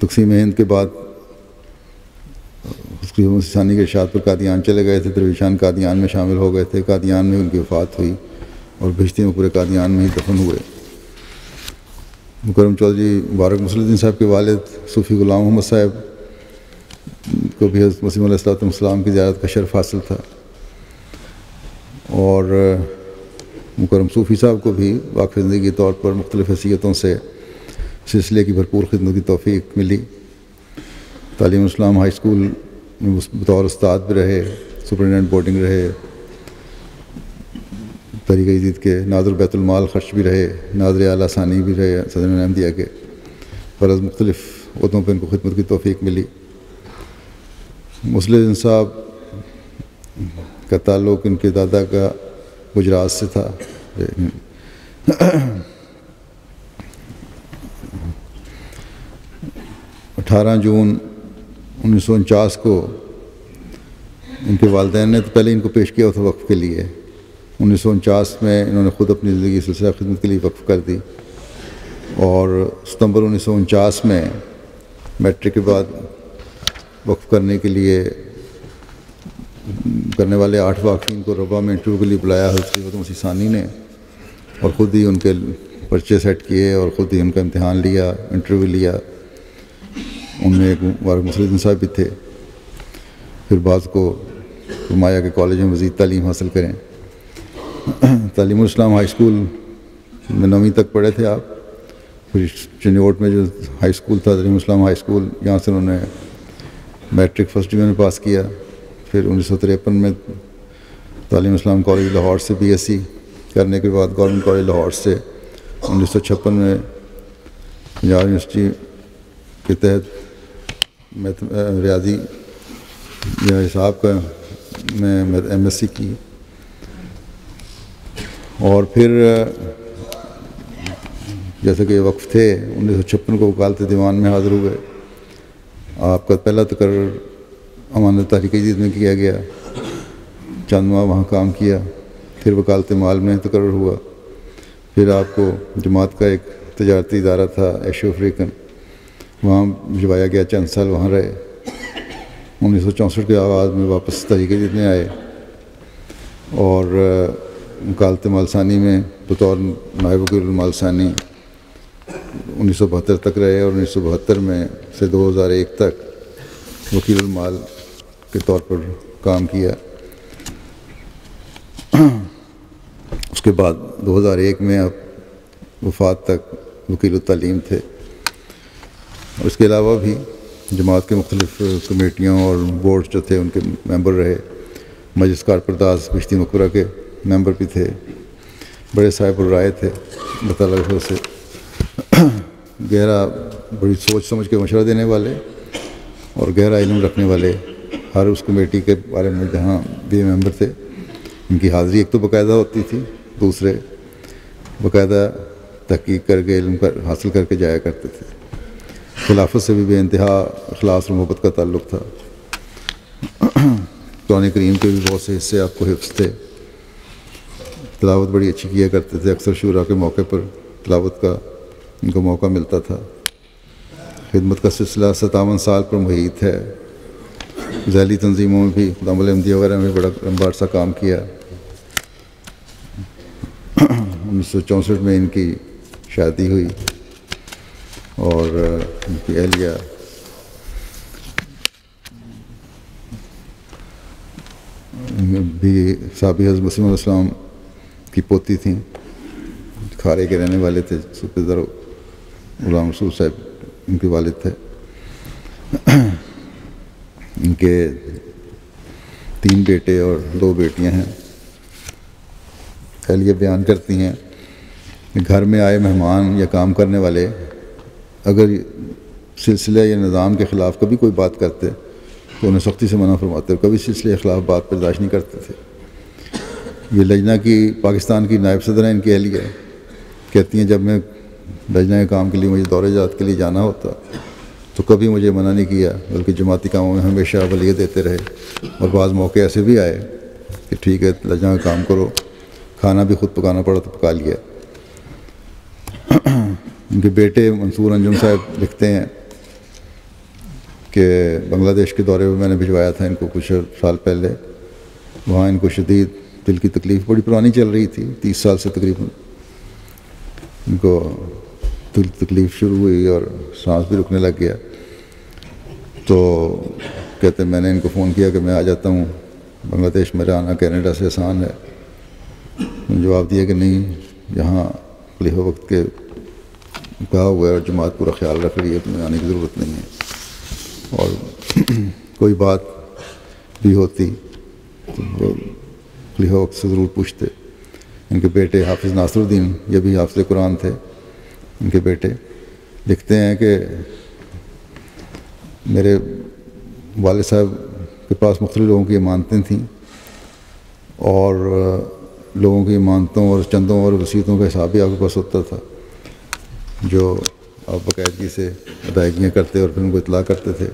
S2: تقسیم ہند کے بعد ثانی کے ارشاد پر قادیان چلے گئے تھے. درویشان قادیان میں شامل ہو گئے تھے. قادیان میں ان کی وفات ہوئی اور بھشتی میں پورے قادیان میں ہی دفن ہوئے. مکرم چودھری مبارک مسل الدین صاحب کے والد صوفی غلام محمد صاحب کو بھی حضرت مسیح علیہ السلام کی زیارت کا شرف حاصل تھا، اور مکرم صوفی صاحب کو بھی واقف زندگی کے طور پر مختلف حیثیتوں سے سلسلے کی بھرپور خدمت کی توفیق ملی. تعلیم الاسلام ہائی اسکول میں بطور استاد بھی رہے، سپرنٹینڈنٹ بورڈنگ رہے، طریقہ جدید کے ناظر بیت المال خرچ بھی رہے، ناظر اعلیٰ ثانی بھی رہے صدر احمدیہ کے. فرض مختلف عہدوں پہ ان کو خدمت کی توفیق ملی. مسلم الدین صاحب کا تعلق ان کے دادا کا گجرات سے تھا. 18 جون 1949 کو ان کے والدین نے تو پہلے ان کو پیش کیا تھا وقف کے لیے. 1949 میں انہوں نے خود اپنی زندگی سلسلہ خدمت کے لیے وقف کر دی، اور ستمبر 1949 میں میٹرک کے بعد وقف کرنے کے لیے کرنے والے 8 واقفین کو ربا میں انٹرویو کے لیے بلایا حضرت خلیفۃ مسیح ثانی نے، اور خود ہی ان کے پرچے سیٹ کیے اور خود ہی ان کا امتحان لیا، انٹرویو لیا. ان میں ایک مبارک مسل الدین صاحب بھی تھے. پھر بعض کو فرمایا کہ کالج میں مزید تعلیم حاصل کریں. تعلیم الاسلام ہائی اسکول میں 9ویں تک پڑھے تھے آپ. پھر چنیوٹ میں جو ہائی اسکول تھا تعلیم الاسلام ہائی اسکول، یہاں سے انہوں نے میٹرک فرسٹ ڈویژن میں پاس کیا. پھر 1953 میں تعلیم اسلام کالج لاہور سے BSc کرنے کے بعد گورنمنٹ کالج لاہور سے 1956 میں پنجاب یونیورسٹی کے تحت ریاضی یا حساب کا میں MSc کی. اور پھر جیسے کہ یہ وقف تھے 1956 کو وکالت دیوان میں حاضر ہوئے. آپ کا پہلا تقرر امانت تحریک جدید میں کیا گیا، چند ماہ وہاں کام کیا. پھر وکالت مال میں تقرر ہوا. پھر آپ کو جماعت کا ایک تجارتی ادارہ تھا ایشو افریقن، وہاں بھجوایا گیا، چند سال وہاں رہے. 1964 کے آغاز میں واپس تحریک جدید میں آئے، اور وکالت مال ثانی میں بطور نائب وکیل المال ثانی 1972 تک رہے، اور 1972 میں سے 2001 تک وکیل المال کے طور پر کام کیا. اس کے بعد 2001 میں اب وفات تک وکیل التعلیم تھے. اور اس کے علاوہ بھی جماعت کے مختلف کمیٹیوں اور بورڈ جو تھے ان کے ممبر رہے. مجلس کارپرداز بشتی مقبرہ کے ممبر بھی تھے. بڑے صاحب الرائے تھے اللہ تعالیٰ سے، گہرا بڑی سوچ سمجھ کے مشورہ دینے والے اور گہرا علم رکھنے والے. ہر اس کمیٹی کے بارے میں جہاں بھی ممبر تھے ان کی حاضری ایک تو باقاعدہ ہوتی تھی، دوسرے باقاعدہ تحقیق کر کے علم حاصل کر کے جایا کرتے تھے. خلافت سے بھی بے انتہا اخلاص اور محبت کا تعلق تھا. قرآن کریم کے بھی بہت سے حصے آپ کو حفظ تھے. تلاوت بڑی اچھی کیا کرتے تھے. اکثر شورا کے موقع پر تلاوت کا ان کو موقع ملتا تھا. خدمت کا سلسلہ 57 سال پر محیط ہے. ذیلی تنظیموں میں بھی خدام احمدیہ وغیرہ میں بڑا لمبا عرصہ کام کیا. 1964 میں ان کی شادی ہوئی اور ان کی اہلیہ بھی صحابی حضرت مسیح علیہ السلام کی پوتی تھیں. کھارے کے رہنے والے تھے. سپیدر غلام رسول صاحب ان کے والد تھے. ان کے 3 بیٹے اور 2 بیٹیاں ہیں. اہلیہ بیان کرتی ہیں کہ گھر میں آئے مہمان یا کام کرنے والے اگر سلسلہ یا نظام کے خلاف کبھی کوئی بات کرتے تو انہیں سختی سے منع فرماتے اور کبھی سلسلے خلاف بات برداشت نہیں کرتے تھے۔ یہ لجنہ کی پاکستان کی نائب صدر ہیں، ان کی اہلیہ کہتی ہیں جب میں لجنہ کے کام کے لیے مجھے دورہ جات کے لیے جانا ہوتا تو کبھی مجھے منع نہیں کیا، بلکہ جماعتی کاموں میں ہمیشہ ولیت دیتے رہے، اور بعض موقع ایسے بھی آئے کہ ٹھیک ہے لجنہ کا کام کرو، کھانا بھی خود پکانا پڑا تو پکا لیا۔ ان کے بیٹے منصور انجم صاحب لکھتے ہیں کہ بنگلہ دیش کے دورے میں میں نے بھجوایا تھا ان کو کچھ سال پہلے، وہاں ان کو شدید دل کی تکلیف بڑی پرانی چل رہی تھی، 30 سال سے تقریباً ان کو دل کی تکلیف شروع ہوئی اور سانس بھی رکنے لگ گیا۔ تو کہتے ہیں میں نے ان کو فون کیا کہ میں آ جاتا ہوں بنگلہ دیش، میرا آنا کینیڈا سے آسان ہے۔ انہوں نے جواب دیا کہ نہیں، یہاں خلیفہ وقت کے کہا ہوا ہے اور جماعت پورا خیال رکھ رہی ہے، تمہیں آنے کی ضرورت نہیں ہے، اور کوئی بات بھی ہوتی تو وہ خلیفہ وقت سے ضرور پوچھتے۔ ان کے بیٹے حافظ ناصر الدین، یہ بھی حافظ قرآن تھے، ان کے بیٹے لکھتے ہیں کہ میرے والد صاحب کے پاس مختلف لوگوں کی امانتیں تھیں، اور لوگوں کی امانتوں اور چندوں اور وصیتوں کا حساب بھی آپ کے پاس ہوتا تھا، جو آپ باقاعدگی سے ادائیگیاں کرتے اور پھر ان کو اطلاع کرتے تھے۔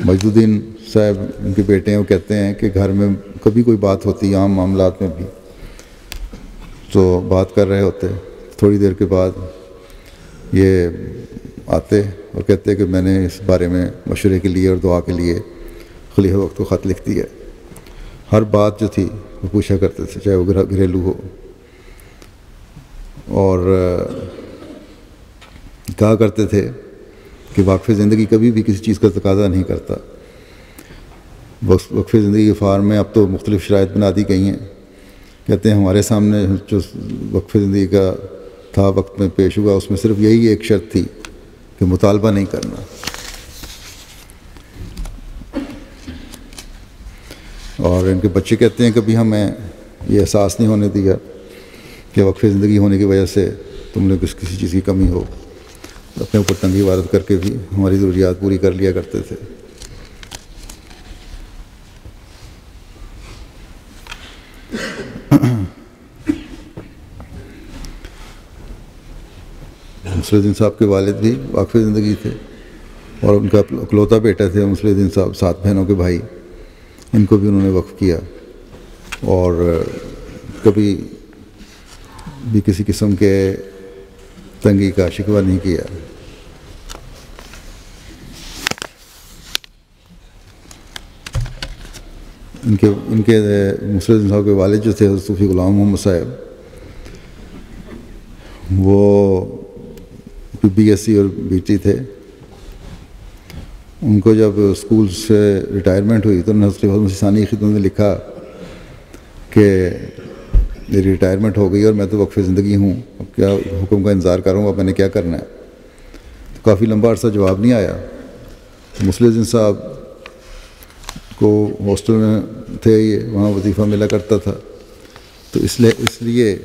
S2: مجد الدین صاحب ان کے بیٹے ہیں، وہ کہتے ہیں کہ گھر میں کبھی کوئی بات ہوتی عام معاملات میں بھی تو بات کر رہے ہوتے، تھوڑی دیر کے بعد یہ آتے اور کہتے کہ میں نے اس بارے میں مشورے کے لیے اور دعا کے لیے خلیفہ وقت کو خط لکھ دیا۔ ہر بات جو تھی وہ پوچھا کرتے تھے، چاہے وہ گھریلو ہو، اور کہا کرتے تھے کہ وقف زندگی کبھی بھی کسی چیز کا تقاضا نہیں کرتا۔ وقف زندگی کے فارم میں اب تو مختلف شرائط بنا دی گئی ہیں۔ کہتے ہیں ہمارے سامنے جو وقف زندگی کا تھا وقت میں پیش ہوا، اس میں صرف یہی ایک شرط تھی کہ مطالبہ نہیں کرنا، اور ان کے بچے کہتے ہیں کبھی ہمیں یہ احساس نہیں ہونے دیا کہ وقف زندگی ہونے کی وجہ سے تم نے کسی چیز کی کمی ہو، اپنے اوپر تنگی وارد کر کے بھی ہماری ضروریات پوری کر لیا کرتے تھے۔ مصلح الدین صاحب کے والد بھی واقف زندگی تھے، اور ان کا اکلوتا بیٹا تھے مصلح الدین صاحب، 7 بہنوں کے بھائی، ان کو بھی انہوں نے وقف کیا، اور کبھی بھی کسی قسم کے تنگی کا شکوہ نہیں کیا۔ ان کے مصلح الدین صاحب کے والد جو تھے حضرت صوفی غلام محمد صاحب، وہ BSc اور BT تھے۔ ان کو جب اسکول سے ریٹائرمنٹ ہوئی تو انہوں نے حضرت محمد ثانی کی خدمت میں لکھا کہ میری ریٹائرمنٹ ہو گئی اور میں تو وقف زندگی ہوں، اب کیا حکم کا انتظار کروں، اب میں نے کیا کرنا ہے۔ تو کافی لمبا عرصہ جواب نہیں آیا۔ مصلح الدین صاحب کو ہاسٹل میں تھے، یہ وہاں وظیفہ ملا کرتا تھا، تو اس لیے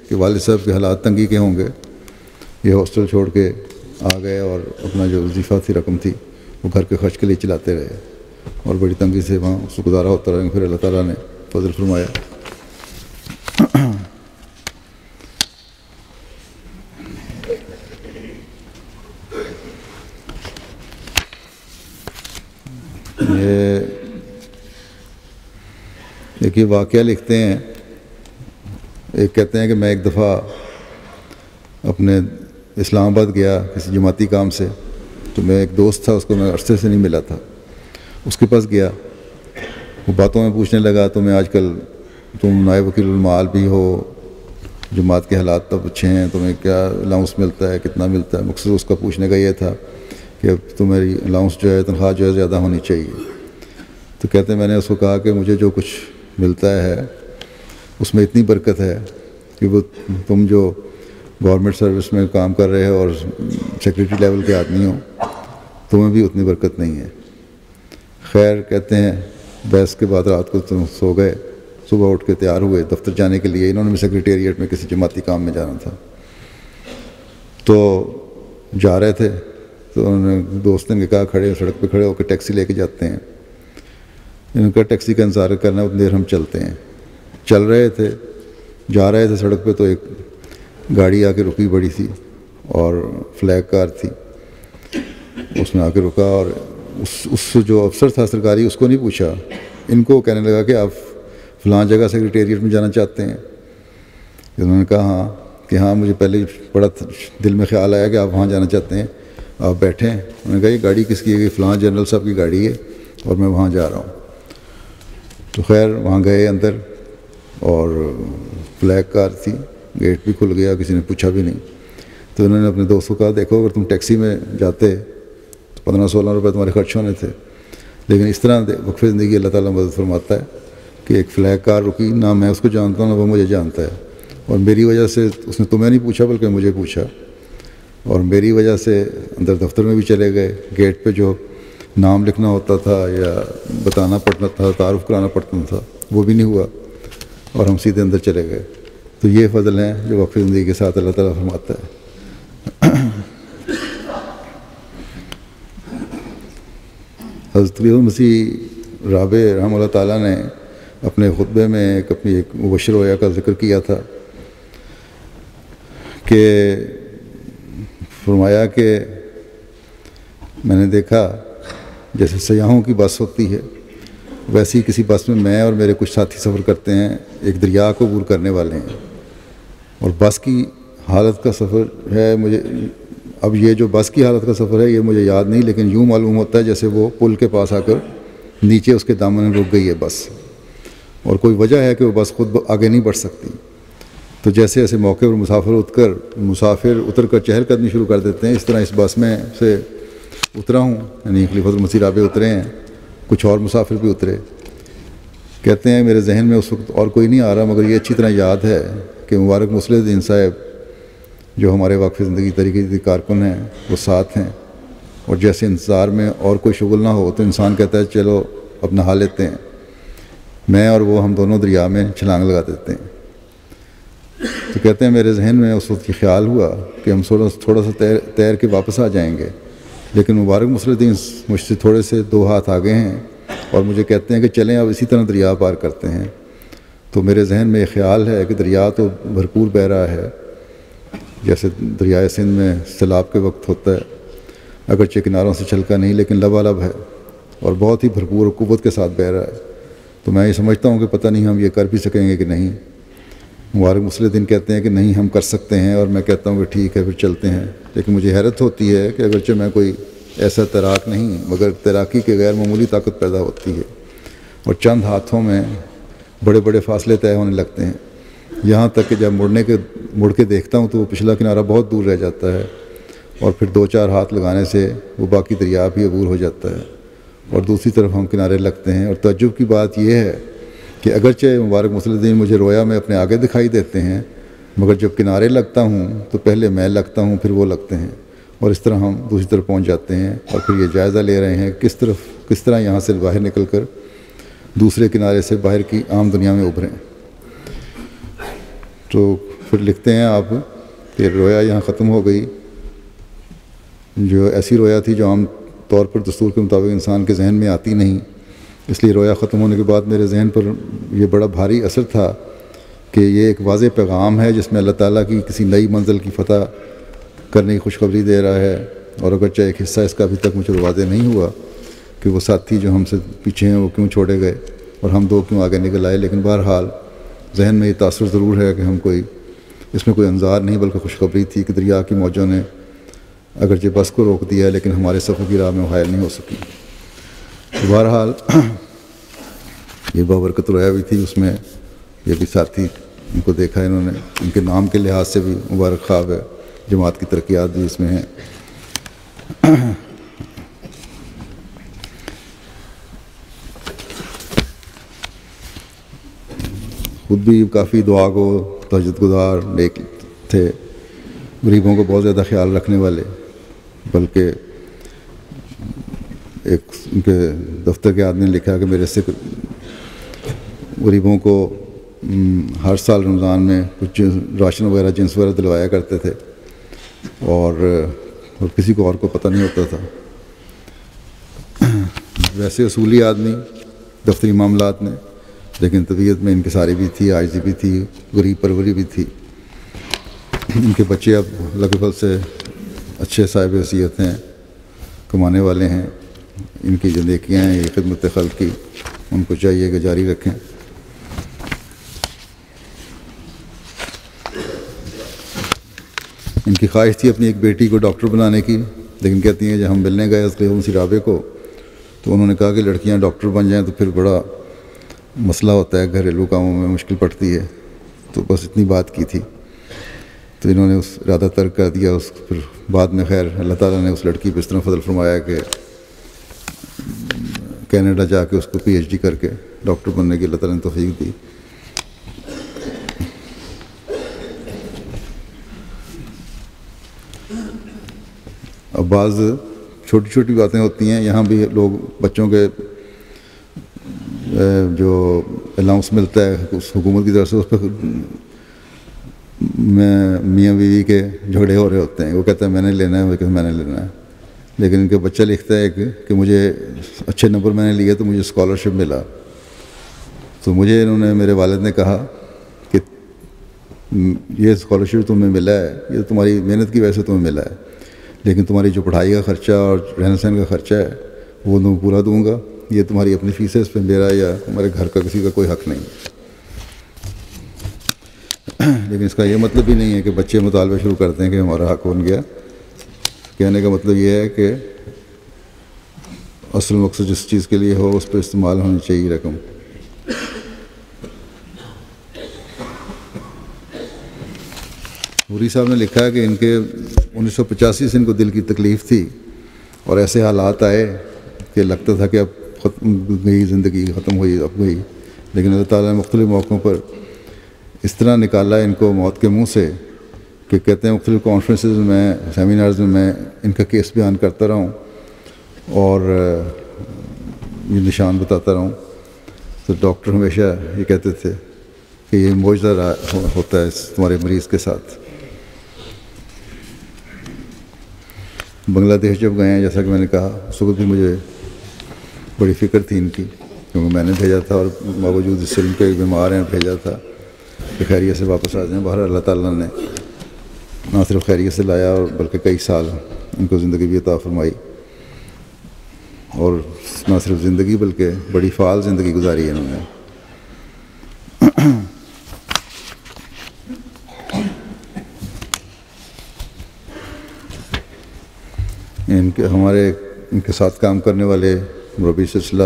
S2: کہ والد صاحب کے حالات تنگی کے ہوں گے، یہ ہاسٹل چھوڑ کے آ گئے اور اپنا جو وظیفہ تھی، رقم تھی، وہ گھر کے خرچ کے لیے چلاتے رہے، اور بڑی تنگی سے وہاں اس کو گزارا ہوتا رہا۔ پھر اللہ تعالیٰ نے فضل فرمایا۔ ایک یہ واقعہ لکھتے ہیں، ایک کہتے ہیں کہ میں ایک دفعہ اپنے اسلام آباد گیا کسی جماعتی کام سے، تو میں ایک دوست تھا، اس کو میں عرصے سے نہیں ملا تھا، اس کے پاس گیا، وہ باتوں میں پوچھنے لگا تمہیں آج کل تم نائب وکیل المعال بھی ہو، جماعت کے حالات تب اچھے ہیں، تمہیں کیا الاؤنس ملتا ہے، کتنا ملتا ہے۔ مقصد اس کا پوچھنے کا یہ تھا کہ اب تمہاری الاؤنس جو ہے، تنخواہ جو ہے زیادہ ہونی چاہیے۔ تو کہتے ہیں میں نے اس کو کہا کہ مجھے جو کچھ ملتا ہے اس میں اتنی برکت ہے کہ وہ تم جو گورنمنٹ سروس میں کام کر رہے ہو اور سیکریٹری لیول کے آدمی ہو، تمہیں بھی اتنی برکت نہیں ہے۔ خیر کہتے ہیں بحث کے بعد رات کو تم سو گئے، صبح اٹھ کے تیار ہوئے دفتر جانے کے لیے، انہوں نے بھی سیکریٹریٹ میں کسی جماعتی کام میں جانا تھا، تو جا رہے تھے، تو انہوں نے دوست نے کہا کھڑے سڑک پہ کھڑے ہو کے ٹیکسی لے کے جاتے ہیں. انہوں نے کہا ٹیکسی کا انتظار کرنا اتنی دیر ہم چلتے ہیں. چل رہے تھے, جا رہے تھے سڑک پہ, تو ایک گاڑی آ کے رکی بڑی سی اور فلیگ کار تھی. اس میں آ کے رکا اور اس جو افسر تھا سرکاری اس کو نہیں پوچھا, ان کو کہنے لگا کہ آپ فلاں جگہ سیکریٹریٹ میں جانا چاہتے ہیں. انہوں نے کہا ہاں, کہ ہاں مجھے پہلے بڑا دل میں خیال آیا کہ آپ وہاں جانا چاہتے ہیں, آپ بیٹھیں. انہوں نے کہا یہ گاڑی کس کی ہے؟ کہ فلاں جنرل صاحب کی گاڑی ہے اور میں وہاں جا رہا ہوں. تو خیر وہاں گئے اندر اور فلیگ کار تھی, گیٹ بھی کھل گیا, کسی نے پوچھا بھی نہیں. تو انہوں نے اپنے دوست کو کہا دیکھو اگر تم ٹیکسی میں جاتے تو 15-16 روپے تمہارے خرچ ہونے تھے, لیکن اس طرح وقف زندگی اللہ تعالیٰ مدد فرماتا ہے کہ ایک فلیگ کار رکی, نہ میں اس کو جانتا ہوں نہ وہ مجھے جانتا ہے, اور میری وجہ سے اس نے تمہیں نہیں پوچھا بلکہ مجھے پوچھا, اور میری وجہ سے اندر دفتر میں بھی چلے گئے. گیٹ پہ جو نام لکھنا ہوتا تھا یا بتانا پڑتا تھا, تعارف کرانا پڑتا تھا, وہ بھی نہیں ہوا اور ہم سیدھے اندر چلے گئے. تو یہ فضل ہیں جو وقف زندگی کے ساتھ اللہ تعالیٰ فرماتا ہے. حضرت مسیح رابع رحمہ اللہ تعالیٰ نے اپنے خطبے میں اپنی ایک مبشر رویا کا ذکر کیا تھا کہ فرمایا کہ میں نے دیکھا جیسے سیاحوں کی بس ہوتی ہے ویسی کسی بس میں اور میرے کچھ ساتھی سفر کرتے ہیں, ایک دریا کو عبور کرنے والے ہیں, اور بس کی حالت کا سفر ہے مجھے, اب یہ جو بس کی حالت کا سفر ہے یہ مجھے یاد نہیں, لیکن یوں معلوم ہوتا ہے جیسے وہ پل کے پاس آ کر نیچے اس کے دامن میں رک گئی ہے بس, اور کوئی وجہ ہے کہ وہ بس خود آگے نہیں بڑھ سکتی. تو جیسے ایسے موقع پر مسافر اتر کر چہل قدمی شروع کر دیتے ہیں, اس طرح اس بس میں سے اترا ہوں, یعنی خلیفۃ المسیح رابع اترے ہیں, کچھ اور مسافر بھی اترے. کہتے ہیں میرے ذہن میں اس وقت اور کوئی نہیں آ رہا, مگر یہ اچھی طرح یاد ہے کہ مبارک مصلح الدین صاحب جو ہمارے وقف زندگی طریقے کارکن ہیں وہ ساتھ ہیں, اور جیسے انتظار میں اور کوئی شغل نہ ہو تو انسان کہتا ہے چلو اب نہا لیتے ہیں. میں اور وہ ہم دونوں دریا میں چھلانگ لگا دیتے ہیں. تو کہتے ہیں میرے ذہن میں اس وقت یہ خیال ہوا کہ ہم تھوڑا سا تیر کے واپس آ جائیں گے, لیکن مبارک مصلح الدین مجھ سے تھوڑے سے 2 ہاتھ آگے ہیں اور مجھے کہتے ہیں کہ چلیں اب اسی طرح دریا پار کرتے ہیں. تو میرے ذہن میں یہ خیال ہے کہ دریا تو بھرپور بہہ رہا ہے, جیسے دریائے سندھ میں سیلاب کے وقت ہوتا ہے, اگرچہ کناروں سے چھلکا نہیں لیکن لبالب ہے اور بہت ہی بھرپور قوت کے ساتھ بہہ رہا ہے. تو میں یہ سمجھتا ہوں کہ پتہ نہیں ہم یہ کر بھی سکیں گے کہ نہیں. مبارک مصلح الدین کہتے ہیں کہ نہیں ہم کر سکتے ہیں, اور میں کہتا ہوں کہ ٹھیک ہے پھر چلتے ہیں. لیکن مجھے حیرت ہوتی ہے کہ اگرچہ میں کوئی ایسا تیراک نہیں, مگر تیراکی کے غیر معمولی طاقت پیدا ہوتی ہے, اور چند ہاتھوں میں بڑے بڑے فاصلے طے ہونے لگتے ہیں, یہاں تک کہ جب مڑ کے دیکھتا ہوں تو وہ پچھلا کنارہ بہت دور رہ جاتا ہے, اور پھر 2-4 ہاتھ لگانے سے وہ باقی دریا بھی عبور ہو جاتا ہے اور دوسری طرف ہم کنارے لگتے ہیں. اور تعجب کی بات یہ ہے کہ اگرچہ مبارک مصلح الدین مجھے رویا میں اپنے آگے دکھائی دیتے ہیں, مگر جب کنارے لگتا ہوں تو پہلے میں لگتا ہوں پھر وہ لگتے ہیں, اور اس طرح ہم دوسری طرف پہنچ جاتے ہیں. اور پھر یہ جائزہ لے رہے ہیں کس طرح یہاں سے باہر نکل کر دوسرے کنارے سے باہر کی عام دنیا میں ابھریں. تو پھر لکھتے ہیں آپ کہ رویا یہاں ختم ہو گئی, جو ایسی رویا تھی جو عام طور پر دستور کے مطابق انسان کے ذہن میں آتی نہیں. اس لیے رویا ختم ہونے کے بعد میرے ذہن پر یہ بڑا بھاری اثر تھا کہ یہ ایک واضح پیغام ہے جس میں اللہ تعالیٰ کی کسی نئی منزل کی فتح کرنے کی خوشخبری دے رہا ہے. اور اگرچہ ایک حصہ اس کا ابھی تک مجھے واضح نہیں ہوا کہ وہ ساتھی جو ہم سے پیچھے ہیں وہ کیوں چھوڑے گئے اور ہم 2 کیوں آگے نکل آئے, لیکن بہرحال ذہن میں یہ تاثر ضرور ہے کہ اس میں کوئی انذار نہیں بلکہ خوشخبری تھی کہ دریا کی موجوں نے اگرچہ بس کو روک دیا لیکن ہمارے سفر کی راہ میں حائل نہیں ہو سکی. تو بہرحال یہ بابرکت رویا بھی تھی, اس میں یہ بھی ساتھی ان کو دیکھا انہوں نے, ان کے نام کے لحاظ سے بھی مبارک خواب ہے, جماعت کی ترقیات بھی اس میں ہیں. خود بھی کافی دعا کو تہجد گزار نیک تھے, غریبوں کو بہت زیادہ خیال رکھنے والے, بلکہ ایک ان کے دفتر کے آدمی نے لکھا کہ میرے سے غریبوں کو ہر سال رمضان میں کچھ راشن وغیرہ جنس وغیرہ دلوایا کرتے تھے, اور اور کسی کو اور کو پتہ نہیں ہوتا تھا. ویسے اصولی آدمی دفتری معاملات میں، لیکن طبیعت میں انکساری بھی تھی، عاجزی بھی تھی، غریب پروری بھی تھی. ان کے بچے اب اللہ کے فضل سے اچھے صاحب حیثیت ہیں، کمانے والے ہیں. ان کی جو نیکیاں ہیں یہ خدمت خلق کی، ان کو چاہیے کہ جاری رکھیں. ان کی خواہش تھی اپنی ایک بیٹی کو ڈاکٹر بنانے کی، لیکن کہتی ہیں جب ہم ملنے گئے اس قیوم سی رابع کو تو انہوں نے کہا کہ لڑکیاں ڈاکٹر بن جائیں تو پھر بڑا مسئلہ ہوتا ہے، گھریلو کاموں میں مشکل پڑتی ہے. تو بس اتنی بات کی تھی. تو انہوں نے اس ارادہ ترک کر دیا. پھر بعد میں خیر اللہ تعالیٰ نے اس لڑکی پہ اس طرح فضل فرمایا کہ کینیڈا جا کے اس کو PhD کر کے ڈاکٹر بننے کی اللہ تعالیٰ نے توفیق دی. اب بعض چھوٹی چھوٹی باتیں ہوتی ہیں، یہاں بھی لوگ بچوں کے جو الاؤنس ملتا ہے اس حکومت کی طرف سے، اس پہ میاں بیوی کے جھگڑے ہو رہے ہوتے ہیں. وہ کہتا ہے میں نے لینا ہے، وہ کہتا ہے میں نے لینا ہے. لیکن ان کا بچہ لکھتا ہے کہ مجھے اچھے نمبر میں نے لیے تو مجھے اسکالرشپ ملا. تو مجھے میرے والد نے کہا کہ یہ اسکالرشپ تمہیں ملا ہے، یہ تمہاری محنت کی وجہ سے تمہیں ملا ہے، لیکن تمہاری جو پڑھائی کا خرچہ اور رہن سہن کا خرچہ ہے وہ میں پورا دوں گا. یہ تمہاری اپنی فیس ہے، اس پہ میرا یا ہمارے گھر کا کسی کا کوئی حق نہیں. لیکن اس کا یہ مطلب ہی نہیں ہے کہ بچے مطالبہ شروع کرتے ہیں کہ ہمارا حق بن گیا. کہنے کا مطلب یہ ہے کہ اصل مقصد جس چیز کے لیے ہو اس پہ استعمال ہونی چاہیے رقم. پوری صاحب نے لکھا ہے کہ ان کے 1985 سے ان کو دل کی تکلیف تھی اور ایسے حالات آئے کہ لگتا تھا کہ اب ختم گئی زندگی، ختم ہوئی اب گئی. لیکن اللہ تعالیٰ نے مختلف موقعوں پر اس طرح نکالا ان کو موت کے منہ سے کہ کہتے ہیں مختلف کانفرنسز میں، سیمینارز میں ان کا کیس بیان کرتا رہا ہوں اور یہ نشان بتاتا رہا ہوں. تو ڈاکٹر ہمیشہ یہ کہتے تھے کہ یہ معجزہ ہوتا ہے تمہارے مریض کے ساتھ. بنگلہ دیش جب گئے ہیں جیسا کہ میں نے کہا، اس وقت بھی مجھے بڑی فکر تھی ان کی، کیونکہ میں نے بھیجا تھا اور باوجود اس سے ان کے بیمار ہیں بھیجا تھا کہ خیریت سے واپس آ جائیں. باہر اللہ تعالیٰ نے نہ صرف خیریت سے لایا اور بلکہ کئی سال ان کو زندگی بھی عطا فرمائی، اور نہ صرف زندگی بلکہ بڑی فعال زندگی گزاری ہے انہوں نے. ان کے ساتھ کام کرنے والے مربی سلسلہ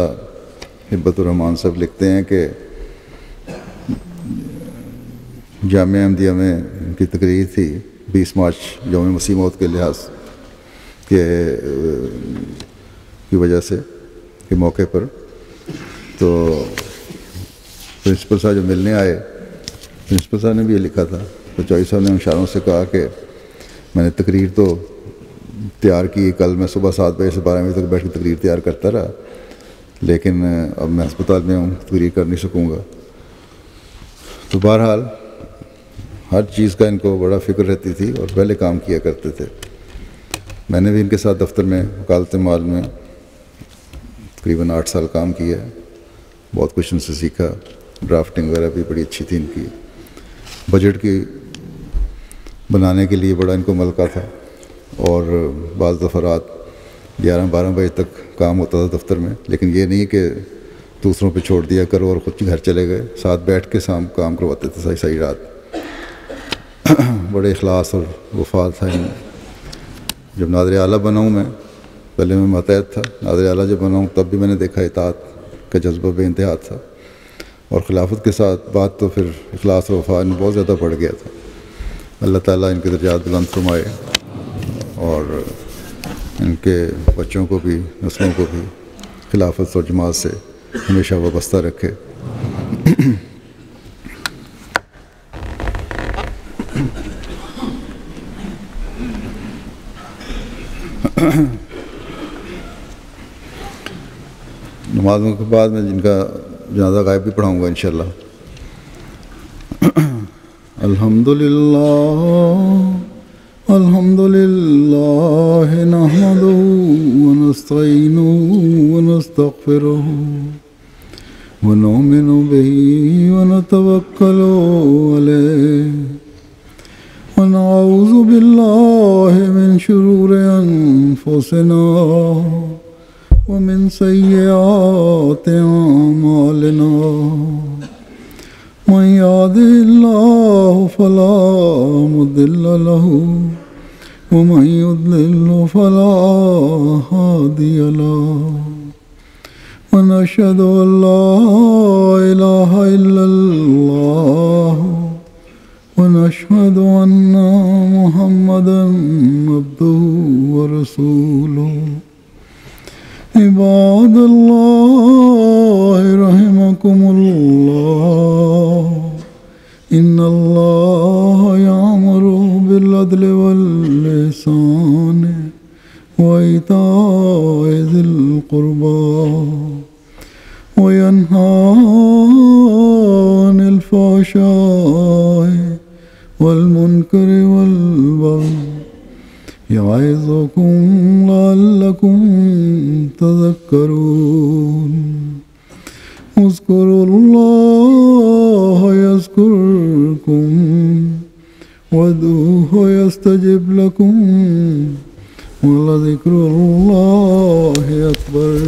S2: ہبت الرحمان صاحب لکھتے ہیں کہ جامعہ احمدیہ میں ان کی تقریر تھی 20 مارچ یوم مسیح موت کے لحاظ کی وجہ سے کے موقع پر. تو پرنسپل صاحب جو ملنے آئے، پرنسپل صاحب نے بھی یہ لکھا تھا. تو چوہدری صاحب نے اشاروں سے کہا کہ میں نے تقریر تو تیار کی، کل میں صبح 7 بجے سے 12 بجے تک بیٹھ کے تقریر تیار کرتا رہا، لیکن اب میں ہسپتال میں ہوں، تقریر کر نہیں سکوں گا. تو بہرحال ہر چیز کا ان کو بڑا فکر رہتی تھی اور پہلے کام کیا کرتے تھے. میں نے بھی ان کے ساتھ دفتر میں وکالت مال میں تقریباً 8 سال کام کیا ہے. بہت کچھ ان سے سیکھا. ڈرافٹنگ وغیرہ بھی بڑی اچھی تھی ان کی. بجٹ کی بنانے کے لیے بڑا ان کو ملکہ تھا، اور بعض دفعہ رات 11-12 بجے تک کام ہوتا تھا دفتر میں. لیکن یہ نہیں کہ دوسروں پہ چھوڑ دیا کرو اور خود گھر چلے گئے، ساتھ بیٹھ کے کام کرواتے تھے صحیح رات. بڑے اخلاص اور وفا تھا ان میں. جب ناظر اعلیٰ بنا ہوں میں، پہلے میں ماتحت تھا، ناظر اعلیٰ جب بنا ہوں تب بھی میں نے دیکھا اطاعت کا جذبہ بے انتہا تھا، اور خلافت کے ساتھ بات تو پھر اخلاص اور وفا ان بہت زیادہ بڑھ گیا تھا. اللہ تعالیٰ ان کے درجات بلند فرمائے اور ان کے بچوں کو بھی، نسلوں کو بھی خلافت اور جماعت سے ہمیشہ وابستہ رکھے. نمازوں کے بعد میں جن کا جنازہ غائب بھی پڑھاؤں گا انشاءاللہ. الحمدللہ الحمد لله نحمده ونستعينه ونستغفره ونؤمن به ونتوكل عليه ونعوذ بالله من شرور أنفسنا ومن سيئات أعمالنا من يهده الله فلا مضل له ومن يضلل فلا هادي له ونشهد أن لا إله إلا الله ونشهد أن محمدا عبده ورسوله عباد الله رحمكم الله إن الله يأمر بالعدل والإحسان وإيتاء ذي القربى وينهى عن الفحشاء والمنكر والبغي يعظكم لعلكم تذكرون اذكروا الله يذكركم وادعوه يستجب لكم ولذكر الله أكبر.